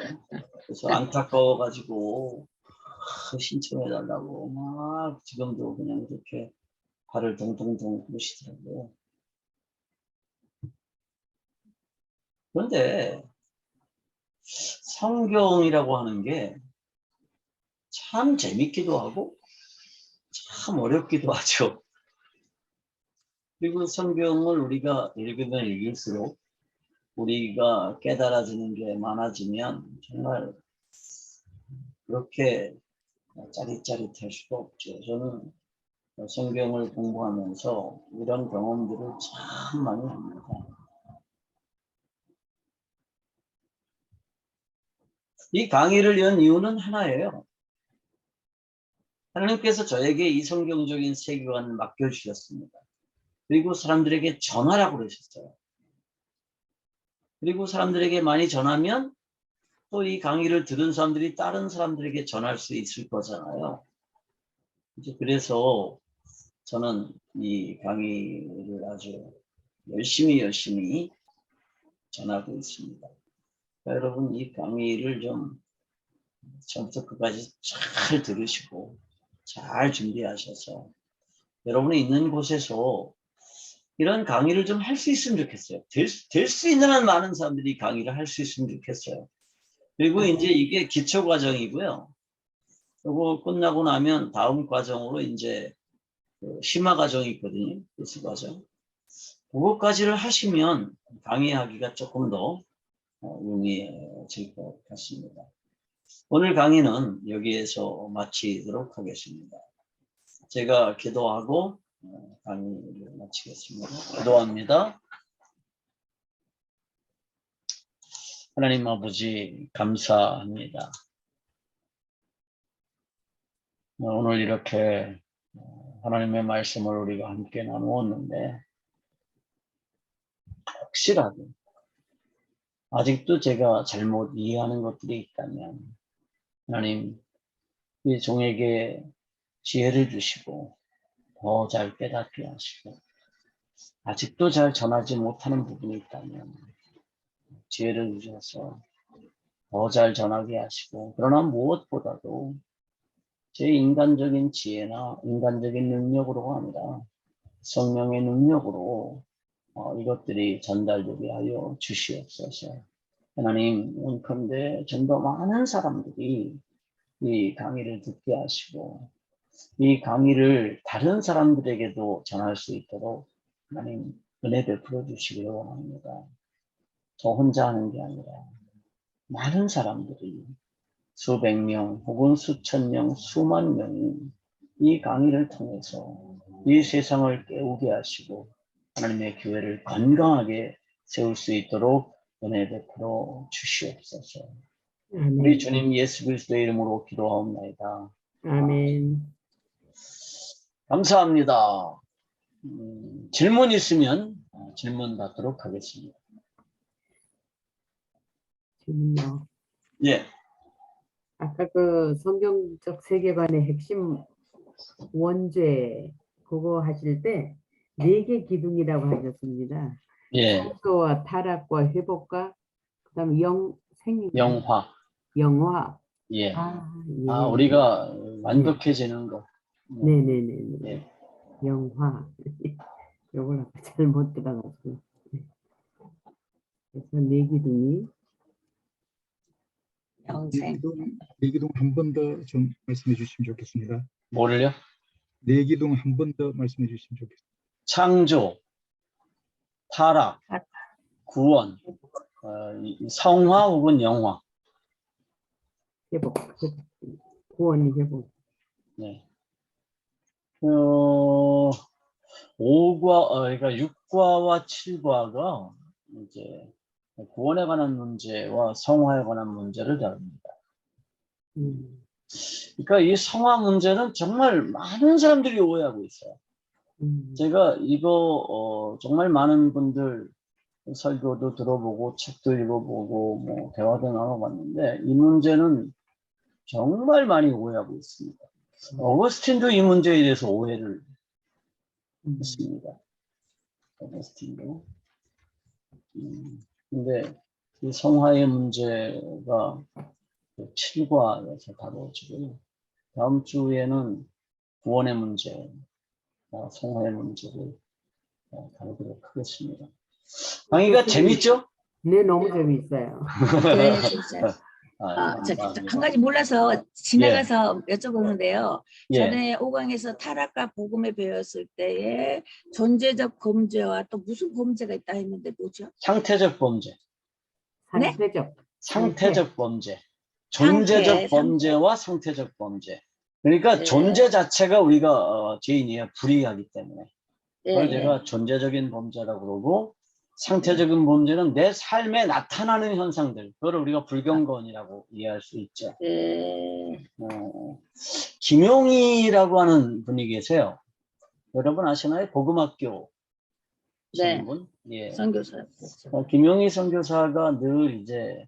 그래서 안타까워가지고 신청해달라고 막 지금도 그냥 이렇게 발을 동동동 부르시더라고요. 그런데 성경이라고 하는 게 참 재밌기도 하고 참 어렵기도 하죠. 그리고 성경을 우리가 읽으면 읽을수록 우리가 깨달아지는 게 많아지면 정말 그렇게 짜릿짜릿할 수가 없죠. 저는 성경을 공부하면서 이런 경험들을 참 많이 합니다. 이 강의를 연 이유는 하나예요. 하나님께서 저에게 이 성경적인 세계관을 맡겨주셨습니다. 그리고 사람들에게 전하라고 그러셨어요. 그리고 사람들에게 많이 전하면 또 이 강의를 들은 사람들이 다른 사람들에게 전할 수 있을 거잖아요. 그래서 저는 이 강의를 아주 열심히 전하고 있습니다. 그러니까 여러분 이 강의를 좀 처음부터 끝까지 잘 들으시고 잘 준비하셔서 여러분이 있는 곳에서 이런 강의를 좀 할 수 있으면 좋겠어요. 될 수 있는 한 많은 사람들이 강의를 할 수 있으면 좋겠어요. 그리고 이제 이게 기초 과정이고요. 그리고 끝나고 나면 다음 과정으로 이제 심화 과정이 있거든요. 필수 과정. 그것까지를 하시면 강의하기가 조금 더 용이해질 것 같습니다. 오늘 강의는 여기에서 마치도록 하겠습니다. 제가 기도하고 강의를 마치겠습니다. 기도합니다. 하나님 아버지 감사합니다. 오늘 이렇게 하나님의 말씀을 우리가 함께 나누었는데 확실하게 아직도 제가 잘못 이해하는 것들이 있다면 하나님 이 종에게 지혜를 주시고 더 잘 깨닫게 하시고 아직도 잘 전하지 못하는 부분이 있다면 지혜를 주셔서 더 잘 전하게 하시고 그러나 무엇보다도 제 인간적인 지혜나 인간적인 능력으로가 아니라 성령의 능력으로 이것들이 전달되게 하여 주시옵소서. 하나님, 원컨대 좀 더 많은 사람들이 이 강의를 듣게 하시고 이 강의를 다른 사람들에게도 전할 수 있도록 하나님 은혜 베풀어 주시기를 원합니다. 저 혼자 하는 게 아니라 많은 사람들이 수백 명 혹은 수천 명, 수만 명이 이 강의를 통해서 이 세상을 깨우게 하시고 하나님의 교회를 건강하게 세울 수 있도록 은혜 베풀어 주시옵소서. 우리 아멘. 주님 예수 그리스도의 이름으로 기도하옵나이다. 아멘. 감사합니다. 질문 있으면 질문 받도록 하겠습니다. 질문요. 예, 아까 그 성경적 세계관의 핵심 원죄 그거 하실 때 4개 기둥이라고 하셨습니다. 예, 성소와 타락과 회복과 그다음에 영화. 영화. 예. 예. 우리가 완벽해지는 것. 네네네. 예. 영화. 요걸 아까 잘못 들어가지고. 그래서 4기둥이 영생. 내기둥 한 번 더 좀 말씀해 주시면 좋겠습니다. 뭐를요? 내기둥 한 번 더 말씀해 주시면 좋겠습니다. 창조, 타락, 구원, 성화 혹은 영화. 회복. 구원이 회복. 네. 그러니까 6과와 7과가 이제 구원에 관한 문제와 성화에 관한 문제를 다룹니다. 그러니까 이 성화 문제는 정말 많은 사람들이 오해하고 있어요. 제가 이거 정말 많은 분들 설교도 들어보고 책도 읽어보고 뭐 대화도 나눠봤는데 이 문제는 정말 많이 오해하고 있습니다. 어거스틴도 이 문제에 대해서 오해를 했습니다. 어거스틴도. 근데 이 성화의 문제가 7과에서 다뤄지고요. 다음 주에는 구원의 문제, 성화의 문제를 다루도록 하겠습니다. 강의가 재밌죠? 네, 너무 재미있어요. 네, 진짜. 감사합니다. 한 가지 몰라서 지나가서 여쭤보는데요. 예. 전에 5강에서 타락과 복음에 배웠을 때에 존재적 범죄와 또 무슨 범죄가 있다 했는데 뭐죠? 상태적 범죄. 네? 상태적 범죄. 존재적 상태. 범죄와 상태적 범죄. 그러니까 네. 존재 자체가 우리가 죄인이에요. 불의하기 때문에. 그걸 예, 제가 존재적인 범죄라고 그러고 상태적인 범죄는 내 삶에 나타나는 현상들. 그걸 우리가 불경건이라고 이해할 수 있죠. 예. 김용희라고 하는 분이 계세요. 여러분 아시나요? 복음학교 네. 신분? 예. 선교사. 김용희 선교사가 늘 이제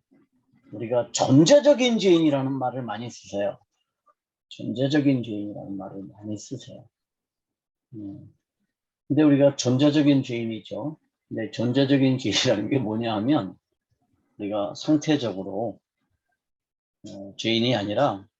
우리가 존재적인 죄인이라는 말을 많이 쓰세요. 존재적인 죄인이라는 말을 많이 쓰세요. 근데 우리가 존재적인 죄인이죠. 근데 존재적인 죄인이라는 게 뭐냐 하면 우리가 상태적으로 죄인이 아니라